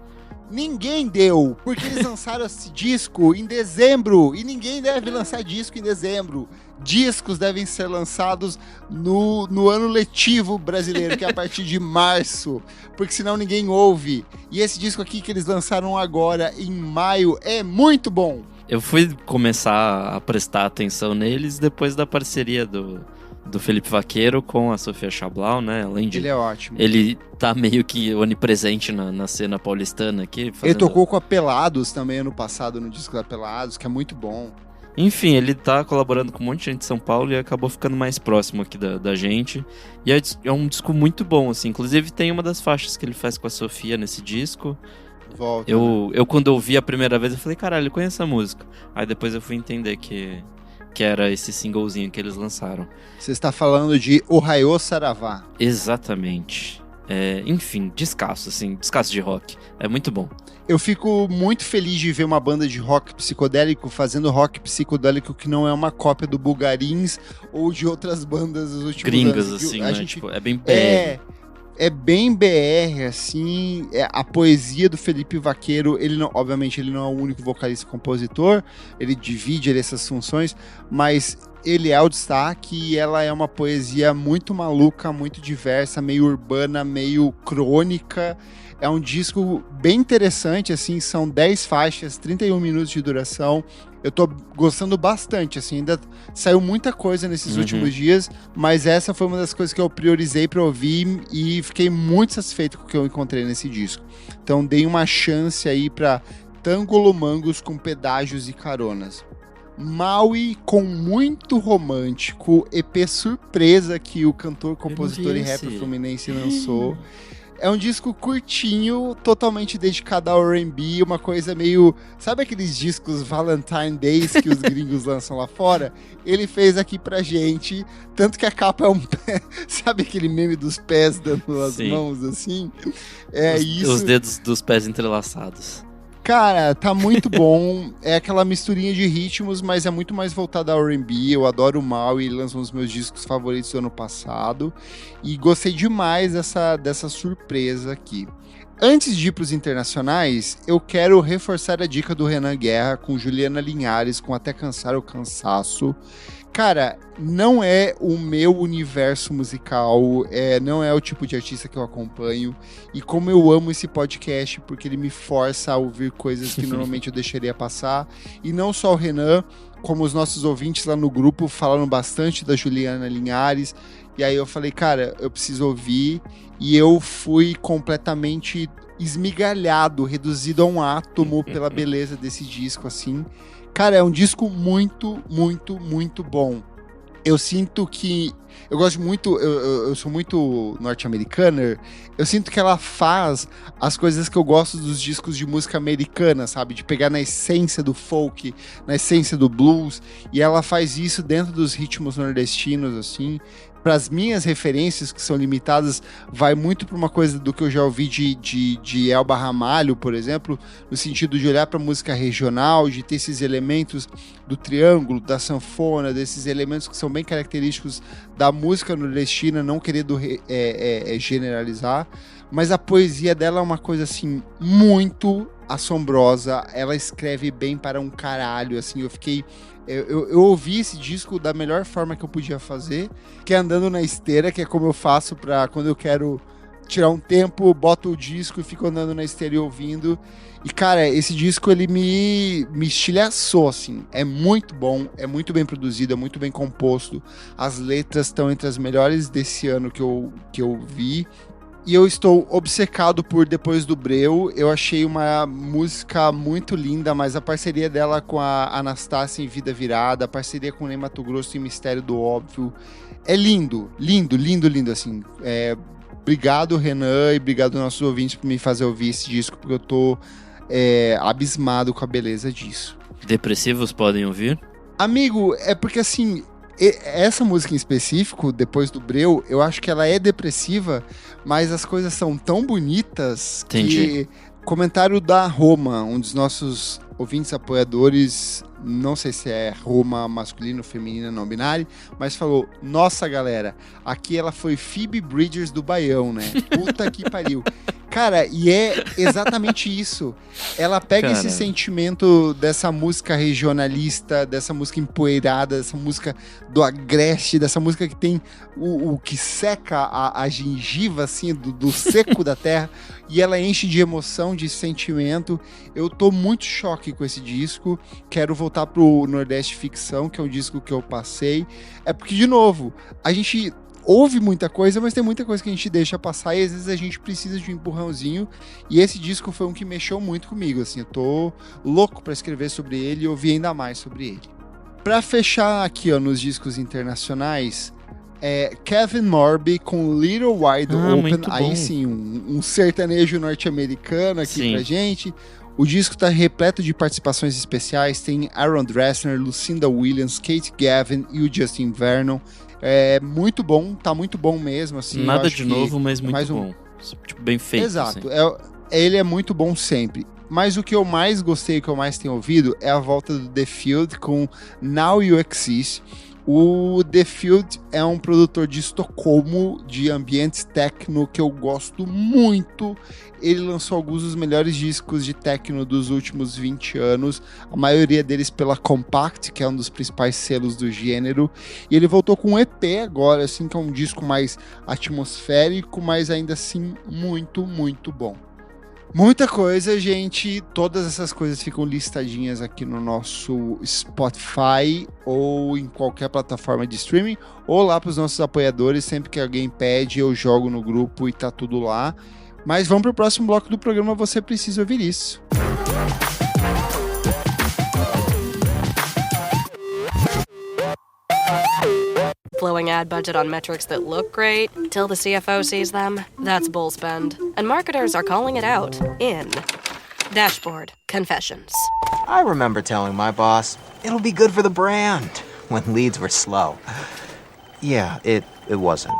Ninguém deu, porque eles lançaram esse disco em dezembro e ninguém deve lançar disco em dezembro. Discos devem ser lançados no ano letivo brasileiro, que é a partir de março, porque senão ninguém ouve. E esse disco aqui que eles lançaram agora em maio é muito bom. Eu fui começar a prestar atenção neles depois da parceria do Felipe Vaqueiro com a Sofia Chablau, né? Além de... Ele é ótimo. Ele tá meio que onipresente na cena paulistana aqui. Ele tocou com a Pelados também ano passado, no disco da Pelados, que é muito bom. Enfim, ele tá colaborando com um monte de gente de São Paulo e acabou ficando mais próximo aqui da gente. E é um disco muito bom, assim. Inclusive tem uma das faixas que ele faz com a Sofia nesse disco. Volta. Eu quando ouvi a primeira vez, eu falei, caralho, eu conheço essa música. Aí depois eu fui entender que era esse singlezinho que eles lançaram. Você está falando de Ohayô Saravá. Exatamente. Enfim, descasso de rock. É muito bom. Eu fico muito feliz de ver uma banda de rock psicodélico fazendo rock psicodélico que não é uma cópia do Bulgarins ou de outras bandas dos últimos gringas, anos. assim, a né? gente, tipo, é bem BR. É bem BR, assim, a poesia do Felipe Vaqueiro, obviamente ele não é o único vocalista e compositor, ele divide essas funções, mas ele é o destaque e ela é uma poesia muito maluca, muito diversa, meio urbana, meio crônica. É um disco bem interessante, assim, são 10 faixas, 31 minutos de duração. Eu tô gostando bastante, assim, ainda saiu muita coisa nesses últimos dias, mas essa foi uma das coisas que eu priorizei pra ouvir e fiquei muito satisfeito com o que eu encontrei nesse disco. Então dei uma chance aí pra Tângulo Mangos com Pedágios e Caronas. Maui com Muito Romântico, EP surpresa que o cantor, compositor e rapper fluminense lançou. É um disco curtinho, totalmente dedicado ao R&B, uma coisa meio... Sabe aqueles discos Valentine Days que os gringos lançam lá fora? Ele fez aqui pra gente, tanto que a capa é um pé... Sabe aquele meme dos pés dando as mãos assim? Os dedos dos pés entrelaçados. Cara, tá muito bom. É aquela misturinha de ritmos, mas é muito mais voltado ao R&B. Eu adoro o Maui, ele lançou um dos meus discos favoritos do ano passado. E gostei demais dessa surpresa aqui. Antes de ir pros internacionais, eu quero reforçar a dica do Renan Guerra com Juliana Linhares, com Até Cansar o Cansaço. Cara, não é o meu universo musical, não é o tipo de artista que eu acompanho. E como eu amo esse podcast, porque ele me força a ouvir coisas que normalmente eu deixaria passar. E não só o Renan, como os nossos ouvintes lá no grupo falaram bastante da Juliana Linhares. E aí eu falei, cara, eu preciso ouvir. E eu fui completamente esmigalhado, reduzido a um átomo pela beleza desse disco, assim. Cara, é um disco muito, muito, muito bom. Eu sinto que eu gosto muito, eu sou muito norte-americana, eu sinto que ela faz as coisas que eu gosto dos discos de música americana, sabe? De pegar na essência do folk, na essência do blues, e ela faz isso dentro dos ritmos nordestinos, assim. Para as minhas referências, que são limitadas, vai muito para uma coisa do que eu já ouvi de Elba Ramalho, por exemplo, no sentido de olhar para a música regional, de ter esses elementos do triângulo, da sanfona, desses elementos que são bem característicos da música nordestina, não querendo generalizar, mas a poesia dela é uma coisa assim muito assombrosa, ela escreve bem para um caralho, assim, eu ouvi esse disco da melhor forma que eu podia fazer, que é andando na esteira, que é como eu faço para quando eu quero tirar um tempo, boto o disco e fico andando na esteira e ouvindo. E, cara, esse disco, ele me estilhaçou, assim. É muito bom, é muito bem produzido, é muito bem composto. As letras estão entre as melhores desse ano que eu vi. E eu estou obcecado por Depois do Breu. Eu achei uma música muito linda, mas a parceria dela com a Anastácia em Vida Virada, a parceria com o Ney Matogrosso em Mistério do Óbvio, é lindo, lindo, lindo, lindo, assim. Obrigado, Renan, e obrigado aos nossos ouvintes por me fazer ouvir esse disco, porque eu tô abismado com a beleza disso. Depressivos podem ouvir? Amigo, é porque assim, essa música em específico, Depois do Breu, eu acho que ela é depressiva, mas as coisas são tão bonitas. Entendi. Que... Comentário da Roma, um dos nossos ouvintes apoiadores, não sei se é Roma masculino, feminina, não binário, mas falou, nossa galera, aqui ela foi Phoebe Bridgers do Baião, né? Puta que pariu. Cara, e é exatamente isso. Ela pega esse sentimento dessa música regionalista, dessa música empoeirada, dessa música do agreste, dessa música que tem o que seca a gengiva, assim, do seco da terra, e ela enche de emoção, de sentimento. Eu tô muito choque com esse disco. Quero voltar pro Nordeste Ficção, que é um disco que eu passei. É porque, de novo, a gente... ouve muita coisa, mas tem muita coisa que a gente deixa passar e às vezes a gente precisa de um empurrãozinho, e esse disco foi um que mexeu muito comigo, assim, eu tô louco pra escrever sobre ele e ouvir ainda mais sobre ele. Pra fechar aqui, ó, nos discos internacionais, Kevin Morby com Little Wide Open, aí sim, um sertanejo norte-americano aqui sim. Pra gente. O disco tá repleto de participações especiais, tem Aaron Dessner, Lucinda Williams, Kate Gavin e o Justin Vernon. É muito bom, tá muito bom mesmo, assim. Nada de novo, mas muito bom. Tipo, bem feito. Exato, assim. Ele é muito bom sempre. Mas o que eu mais gostei, o que eu mais tenho ouvido, é a volta do The Field com Now You Exist. O The Field é um produtor de Estocolmo, de ambientes techno, que eu gosto muito. Ele lançou alguns dos melhores discos de techno dos últimos 20 anos, a maioria deles pela Compact, que é um dos principais selos do gênero. E ele voltou com um EP agora, assim, que é um disco mais atmosférico, mas ainda assim muito, muito bom. Muita coisa, gente. Todas essas coisas ficam listadinhas aqui no nosso Spotify ou em qualquer plataforma de streaming, ou lá para os nossos apoiadores. Sempre que alguém pede, eu jogo no grupo e tá tudo lá. Mas vamos pro próximo bloco do programa, Você Precisa Ouvir Isso. Blowing ad budget on metrics that look great till the CFO sees them. That's bull spend. And marketers are calling it out in Dashboard Confessions. I remember telling my boss, it'll be good for the brand, when leads were slow. Yeah, it wasn't.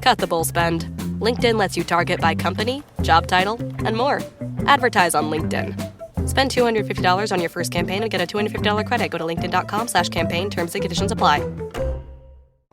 Cut the bull spend. LinkedIn lets you target by company, job title, and more. Advertise on LinkedIn. Spend $250 on your first campaign and get a $250 credit. Go to linkedin.com/campaign. Terms and conditions apply.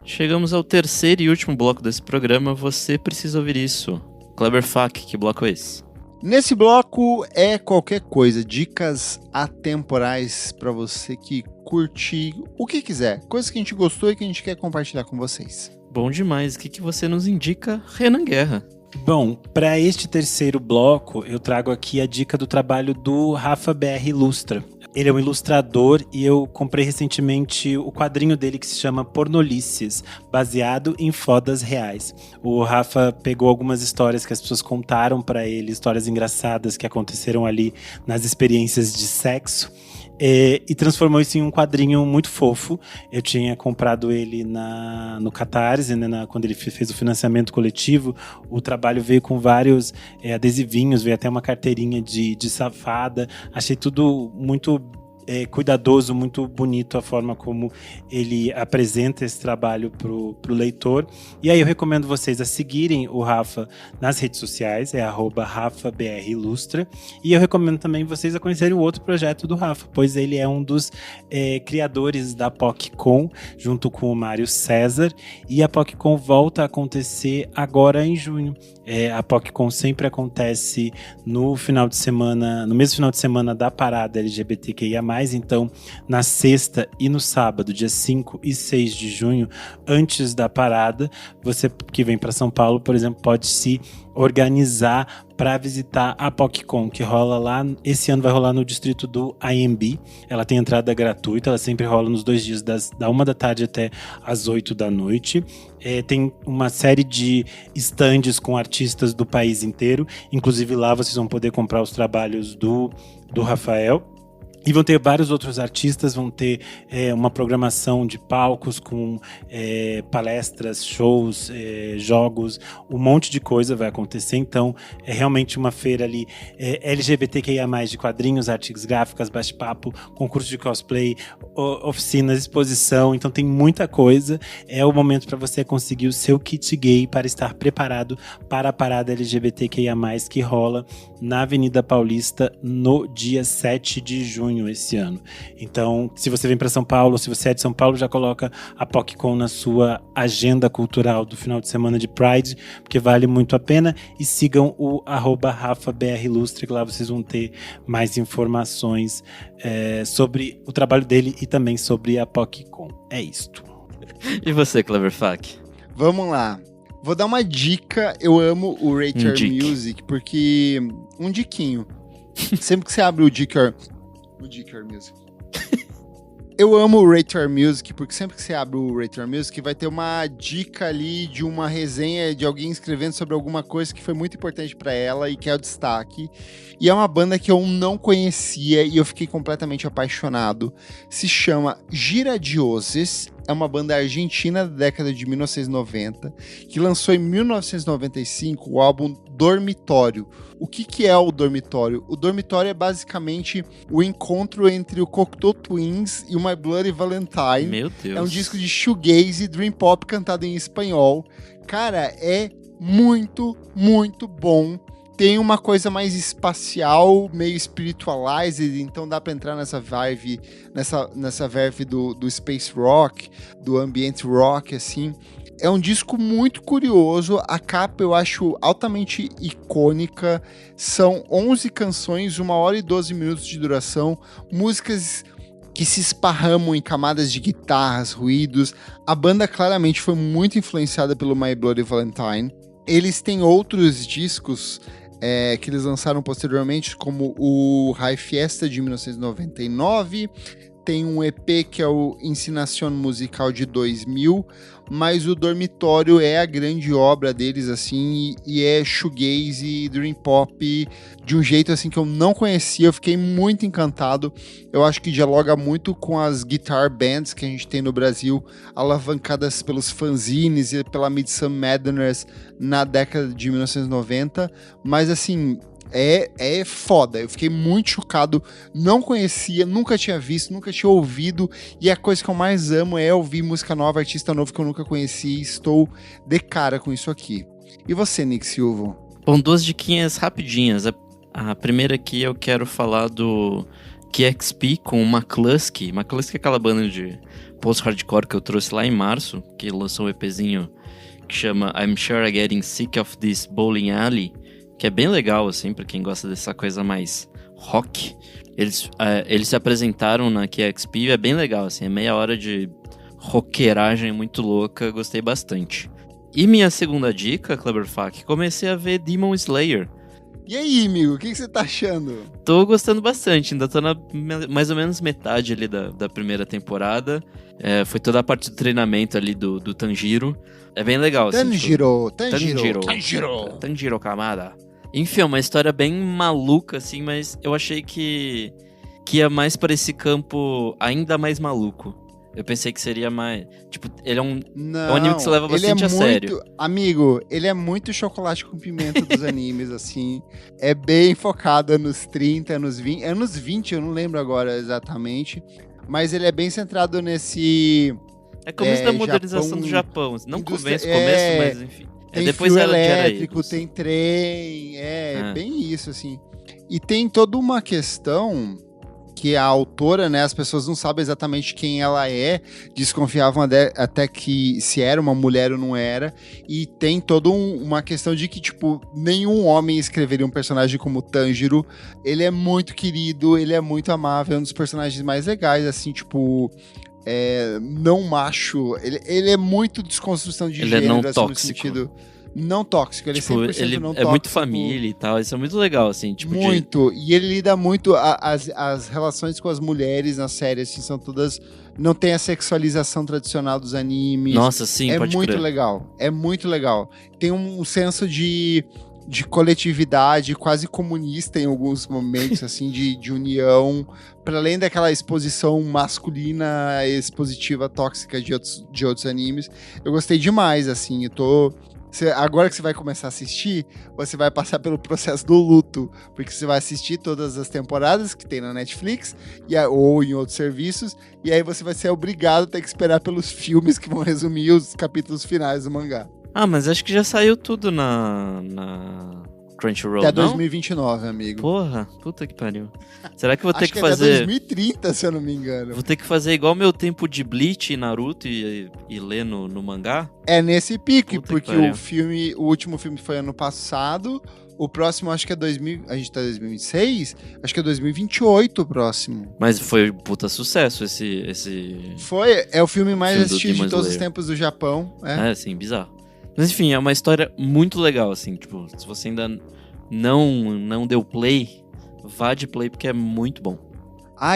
Chegamos ao terceiro e último bloco desse programa. Você precisa ouvir isso. Kleber Fak, que bloco é esse? Nesse bloco é qualquer coisa, dicas atemporais para você que curte o que quiser, coisas que a gente gostou e que a gente quer compartilhar com vocês. Bom demais. O que você nos indica, Renan Guerra? Bom, para este terceiro bloco, eu trago aqui a dica do trabalho do Rafa BR Ilustra. Ele é um ilustrador e eu comprei recentemente o quadrinho dele que se chama Pornolices, baseado em fodas reais. O Rafa pegou algumas histórias que as pessoas contaram para ele, histórias engraçadas que aconteceram ali nas experiências de sexo, e transformou isso em um quadrinho muito fofo. Eu tinha comprado ele no Catarse, né, quando ele fez o financiamento coletivo. O trabalho veio com vários adesivinhos, veio até uma carteirinha de safada. Achei tudo muito cuidadoso, muito bonito a forma como ele apresenta esse trabalho pro leitor. E aí eu recomendo vocês a seguirem o Rafa nas redes sociais, é @RafaBRIlustra. E eu recomendo também vocês a conhecerem o outro projeto do Rafa, pois ele é um dos criadores da PocCon, junto com o Mário César. E a PocCon volta a acontecer agora em junho. A PocCon sempre acontece no final de semana, no mesmo final de semana da parada LGBTQIA+, então na sexta e no sábado, dia 5 e 6 de junho, antes da parada, você que vem para São Paulo, por exemplo, pode se organizar para visitar a PocCon, que rola lá, esse ano vai rolar no distrito do IMB. Ela tem entrada gratuita, ela sempre rola nos 2 dias, da 1 da tarde até as 8 da noite. Tem uma série de estandes com artistas do país inteiro, inclusive lá vocês vão poder comprar os trabalhos do Rafael. E vão ter vários outros artistas, vão ter uma programação de palcos com palestras, shows, jogos, um monte de coisa vai acontecer. Então, é realmente uma feira ali LGBTQIA+, de quadrinhos, artes gráficas, bate-papo, concurso de cosplay, oficinas, exposição. Então, tem muita coisa. É o momento para você conseguir o seu kit gay para estar preparado para a parada LGBTQIA+, que rola na Avenida Paulista no dia 7 de junho esse ano. Então, se você vem para São Paulo, se você é de São Paulo, já coloca a PocCon na sua agenda cultural do final de semana de Pride, porque vale muito a pena. E sigam o @RafaBRIlustra, que lá vocês vão ter mais informações sobre o trabalho dele e também sobre a PocCon. É isto. E você, Cleverfac? Vamos lá. Vou dar uma dica. Eu amo o Rate Your Music, porque... Um diquinho. Sempre que você abre o Rate Your Music. Eu amo o Rate Your Music, porque sempre que você abre o Rate Your Music, vai ter uma dica ali de uma resenha de alguém escrevendo sobre alguma coisa que foi muito importante pra ela e que é o destaque. E é uma banda que eu não conhecia e eu fiquei completamente apaixonado. Se chama Giradioses. É uma banda argentina da década de 1990, que lançou em 1995 o álbum Dormitório. O que é o Dormitório? O Dormitório é basicamente o encontro entre o Cocteau Twins e o My Bloody Valentine. Meu Deus. É um disco de shoegaze e dream pop cantado em espanhol. Cara, é muito, muito bom. Tem uma coisa mais espacial, meio spiritualized, então dá pra entrar nessa vibe, nessa verve do space rock, do ambient rock, assim. É um disco muito curioso, a capa eu acho altamente icônica, são 11 canções, 1 hora e 12 minutos de duração, músicas que se esparramam em camadas de guitarras, ruídos. A banda claramente foi muito influenciada pelo My Bloody Valentine. Eles têm outros discos que eles lançaram posteriormente, como o High Fiesta de 1999, tem um EP que é o Ensinación Musical de 2000, mas o Dormitório é a grande obra deles, assim, e é shoegaze e dream pop de um jeito, assim, que eu não conhecia, eu fiquei muito encantado. Eu acho que dialoga muito com as guitar bands que a gente tem no Brasil, alavancadas pelos fanzines e pela Midsummer Madness na década de 1990, mas, assim... É foda, eu fiquei muito chocado, não conhecia, nunca tinha visto, nunca tinha ouvido, e a coisa que eu mais amo é ouvir música nova, artista novo que eu nunca conheci, e estou de cara com isso aqui. E você, Nick Silva? Bom, 2 diquinhas rapidinhas. A primeira aqui eu quero falar do KXP com McCluskey. McCluskey é aquela banda de post-hardcore que eu trouxe lá em março, que lançou um EPzinho que chama I'm Sure I'm Getting Sick of This Bowling Alley, que é bem legal, assim, pra quem gosta dessa coisa mais rock. Eles se apresentaram na KXP, é bem legal, assim, é meia hora de rockeragem muito louca, gostei bastante. E minha segunda dica, Cleverfac, comecei a ver Demon Slayer. E aí, amigo, o que você tá achando? Tô gostando bastante, ainda tô na mais ou menos metade ali da primeira temporada. Foi toda a parte do treinamento ali do Tanjiro. É bem legal, assim. Tanjiro Kamada. Enfim, é uma história bem maluca, assim, mas eu achei que que ia mais pra esse campo ainda mais maluco. Eu pensei que seria mais... Tipo, ele é um anime que se leva bastante a sério. Amigo, ele é muito chocolate com pimenta dos animes, assim. É bem focado nos 30, anos 20. Anos 20, eu não lembro agora exatamente. Mas ele é bem centrado nesse... É começo da modernização do Japão. Não começo, mas enfim. Tem depois fio ela elétrico, tem trem, bem isso, assim. E tem toda uma questão que a autora, né, as pessoas não sabem exatamente quem ela é, desconfiavam até que se era uma mulher ou não era, e tem toda uma questão de que, tipo, nenhum homem escreveria um personagem como Tanjiro. Ele é muito querido, ele é muito amável, é um dos personagens mais legais, assim, tipo... não macho, ele é muito desconstrução de ele gênero, é não assim, tóxico. no sentido não tóxico, ele é 100% ele não é tóxico. muito família e tal, isso é muito legal, assim, tipo... Muito, e ele lida muito, as relações com as mulheres na série, assim, são todas... Não tem a sexualização tradicional dos animes. Nossa, sim, pode muito crer. legal, é muito legal. Tem um senso de coletividade quase comunista em alguns momentos, assim, de união, para além daquela exposição masculina, expositiva, tóxica de outros animes. Eu gostei demais, assim, agora que você vai começar a assistir, você vai passar pelo processo do luto, porque você vai assistir todas as temporadas que tem na Netflix ou em outros serviços, e aí você vai ser obrigado a ter que esperar pelos filmes que vão resumir os capítulos finais do mangá. Ah, mas acho que já saiu tudo na Crunchyroll, Até não? 2029, amigo. Porra, puta que pariu. Será que eu vou ter Acho que até fazer... 2030, se eu não me engano. Vou ter que fazer igual meu tempo de Bleach e Naruto e ler no mangá? É nesse pique, Puta que porque pariu. o último filme foi ano passado, o próximo acho que é a gente tá em 2026, acho que é 2028 o próximo. Mas foi puta sucesso esse... É o filme mais Filme do assistido de Demon todos os Slayer. tempos do Japão. É, assim, bizarro. Mas enfim, é uma história muito legal, assim, tipo, se você ainda não deu play, vá de play porque é muito bom.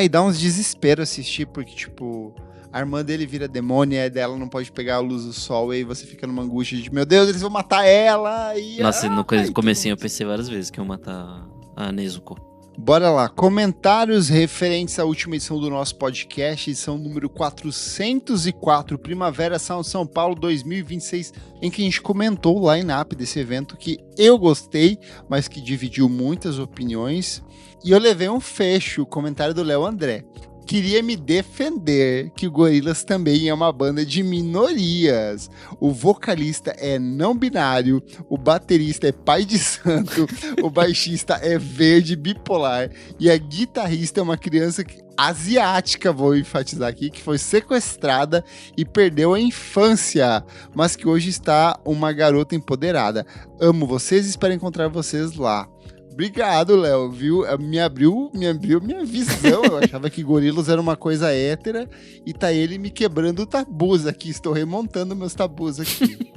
E dá uns desespero assistir, porque, tipo, a irmã dele vira demônio, e dela não pode pegar a luz do sol, e aí você fica numa angústia de, meu Deus, eles vão matar ela, e... Nossa, no comecinho eu pensei várias vezes que eu ia matar a Nezuko. Bora lá, comentários referentes à última edição do nosso podcast, edição número 404, Primavera Sound São Paulo 2026, em que a gente comentou o line-up desse evento que eu gostei, mas que dividiu muitas opiniões, e eu levei um fecho, o comentário do Léo André. Queria me defender que o Gorillaz também é uma banda de minorias. O vocalista é não binário, o baterista é pai de santo, o baixista é verde bipolar e a guitarrista é uma criança asiática, vou enfatizar aqui, que foi sequestrada e perdeu a infância, mas que hoje está uma garota empoderada. Amo vocês e espero encontrar vocês lá. Obrigado, Léo, viu? Me abriu minha visão. Eu achava que Gorillaz era uma coisa hétera e tá ele me quebrando tabus aqui. Estou remontando meus tabus aqui.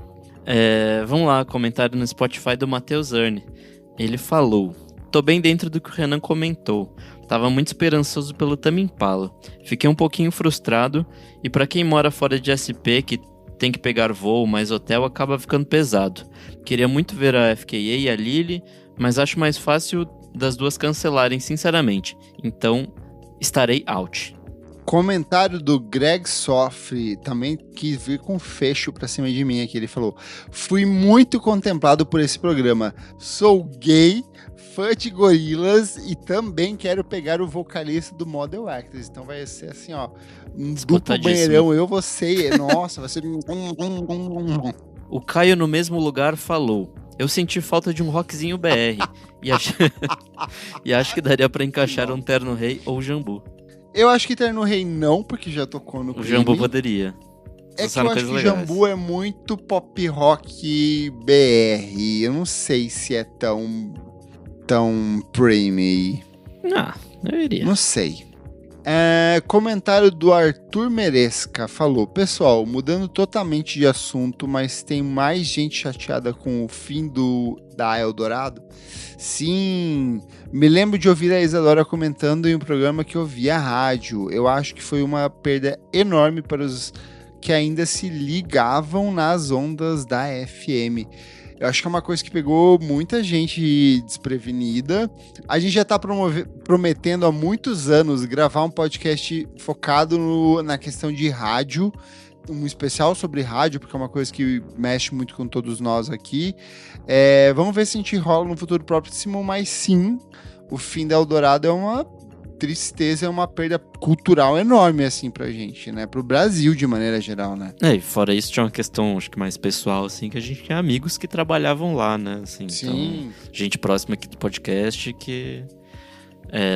Vamos lá, comentário no Spotify do Matheus Erni. Ele falou: tô bem dentro do que o Renan comentou. Tava muito esperançoso pelo Tame Impala. Fiquei um pouquinho frustrado e pra quem mora fora de SP, que tem que pegar voo, mas hotel, acaba ficando pesado. Queria muito ver a FKA e a Lily, mas acho mais fácil das duas cancelarem, sinceramente. Então, estarei out. Comentário do Greg Sofre, também quis vir com fecho pra cima de mim aqui. Ele falou: fui muito contemplado por esse programa. Sou gay, fã de Gorillaz e também quero pegar o vocalista do Model Actors. Então vai ser assim, ó, um duplo banheirão. Você, nossa, vai ser... O Caio no mesmo lugar falou: eu senti falta de um rockzinho BR e acho que daria pra encaixar um Terno Rei ou Jambu. Eu acho que Terno Rei não, porque já tocou no O crime. Jambu poderia. É que eu acho que o Jambu é muito pop rock BR. Eu não sei se é tão premium. Eu iria. Não sei. Comentário do Arthur Meresca falou: pessoal, mudando totalmente de assunto, mas tem mais gente chateada com o fim da Eldorado? Sim, me lembro de ouvir a Isadora comentando em um programa que eu vi a rádio. Eu acho que foi uma perda enorme para os que ainda se ligavam nas ondas da FM. Eu acho que é uma coisa que pegou muita gente desprevenida. A gente já tá prometendo há muitos anos gravar um podcast focado na questão de rádio, um especial sobre rádio, porque é uma coisa que mexe muito com todos nós aqui. Vamos ver se a gente rola no futuro próximo, mas sim, o fim da Eldorado é uma tristeza, é uma perda cultural enorme, assim, pra gente, né? Pro Brasil, de maneira geral, né? E fora isso, tinha uma questão, acho que mais pessoal, assim, que a gente tinha amigos que trabalhavam lá, né? Assim, sim. Então, gente próxima aqui do podcast que...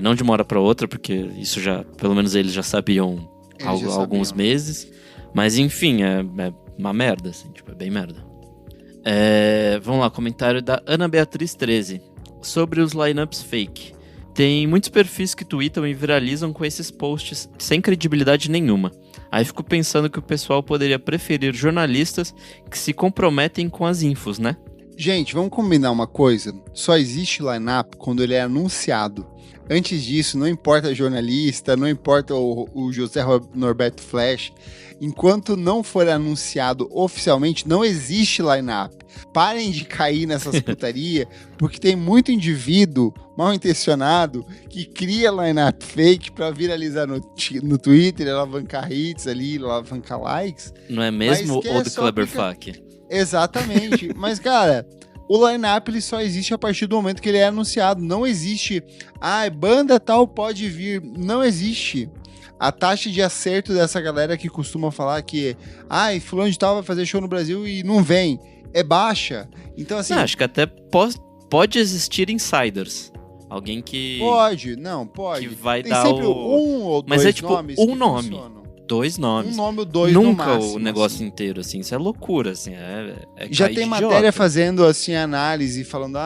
não de uma hora pra outra, porque isso já, pelo menos eles já sabiam há alguns meses. Mas, enfim, é uma merda, assim, tipo, é bem merda. Vamos lá, comentário da Ana Beatriz 13. Sobre os lineups fake. Tem muitos perfis que tweetam e viralizam com esses posts sem credibilidade nenhuma. Aí fico pensando que o pessoal poderia preferir jornalistas que se comprometem com as infos, né? Gente, vamos combinar uma coisa. Só existe line-up quando ele é anunciado. Antes disso, não importa jornalista, não importa o José Norberto Flash. Enquanto não for anunciado oficialmente, não existe line-up. Parem de cair nessas putarias, porque tem muito indivíduo mal intencionado que cria line-up fake pra viralizar no Twitter, alavancar hits ali, alavancar likes. Não é mesmo o do Kleber Fak? Exatamente. Mas, cara, o line-up ele só existe a partir do momento que ele é anunciado. Não existe, banda tal pode vir. Não existe. A taxa de acerto dessa galera que costuma falar que fulano de tal vai fazer show no Brasil e não vem, é baixa. Então, assim... acho que até pode existir insiders. Alguém que... Pode. Que vai Tem dar sempre um ou dois Mas é tipo nomes um que nome. funcionam. 2 nomes. Um nome ou dois Nunca no máximo, o negócio assim. inteiro, assim. Isso é loucura, assim. Já tem matéria idiota. fazendo, assim, análise, falando,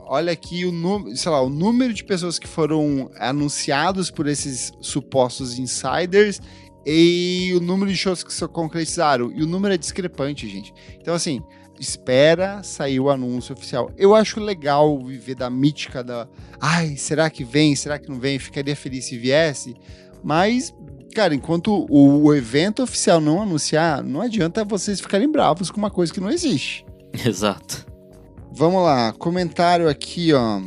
olha aqui o número de pessoas que foram anunciados por esses supostos insiders e o número de shows que se concretizaram. E o número é discrepante, gente. Então, assim, espera sair o anúncio oficial. Eu acho legal viver da mítica da... será que vem? Será que não vem? Ficaria feliz se viesse. Mas... cara, enquanto o evento oficial não anunciar, não adianta vocês ficarem bravos com uma coisa que não existe. Exato. Vamos lá, comentário aqui, ó,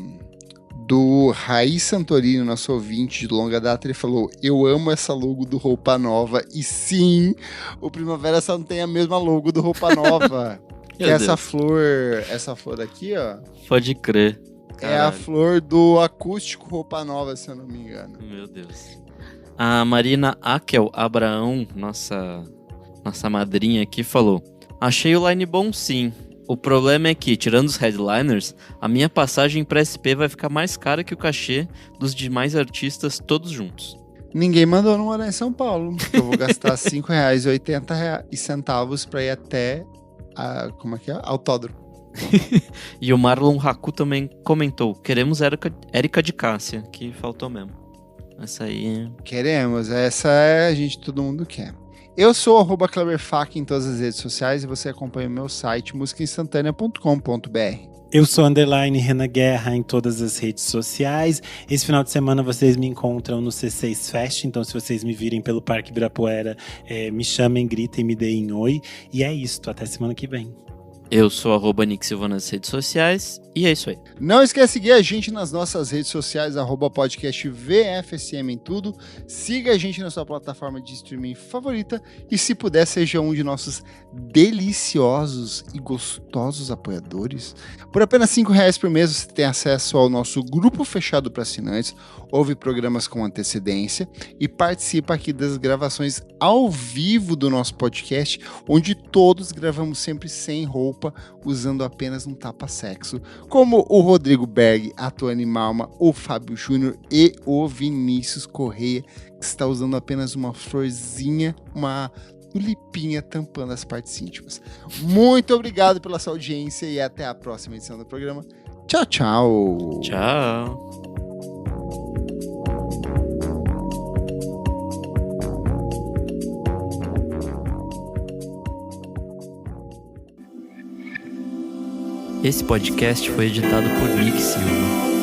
do Raí Santorini, nosso ouvinte de longa data. Ele falou: eu amo essa logo do Roupa Nova. E sim, o Primavera só não tem a mesma logo do Roupa Nova. Que é essa flor aqui, ó. Pode crer. Caralho. É a flor do acústico Roupa Nova, se eu não me engano. Meu Deus. A Marina Akel Abraão, nossa madrinha aqui, falou: achei o line bom sim. O problema é que, tirando os headliners, a minha passagem para SP vai ficar mais cara que o cachê dos demais artistas todos juntos. Ninguém mandou não morar em São Paulo. Eu vou gastar R$ 5,80 para ir até autódromo. E o Marlon Haku também comentou: queremos Érica de Cássia, que faltou mesmo. Essa aí... queremos, todo mundo quer. Eu sou @KleberFak em todas as redes sociais e você acompanha o meu site musicainstantanea.com.br. Eu sou _Renan Guerra em todas as redes sociais. Esse final de semana vocês me encontram no C6 Fest, então se vocês me virem pelo Parque Ibirapuera, me chamem, gritem, me deem oi. E é isso, até semana que vem. Eu sou @Nick Silva nas redes sociais e é isso aí. Não esquece de seguir a gente nas nossas redes sociais, @podcast VFSM em tudo. Siga a gente na sua plataforma de streaming favorita e, se puder, seja um de nossos deliciosos e gostosos apoiadores. Por apenas R$5 por mês você tem acesso ao nosso grupo fechado para assinantes, ouve programas com antecedência e participa aqui das gravações ao vivo do nosso podcast, onde todos gravamos sempre sem roupa, usando apenas um tapa-sexo, como o Rodrigo Berg, a Tuane Malma, o Fábio Júnior e o Vinícius Correia, que está usando apenas uma florzinha, uma tulipinha tampando as partes íntimas. Muito obrigado pela sua audiência e até a próxima edição do programa. Tchau, tchau! Tchau! Esse podcast foi editado por Nick Silva.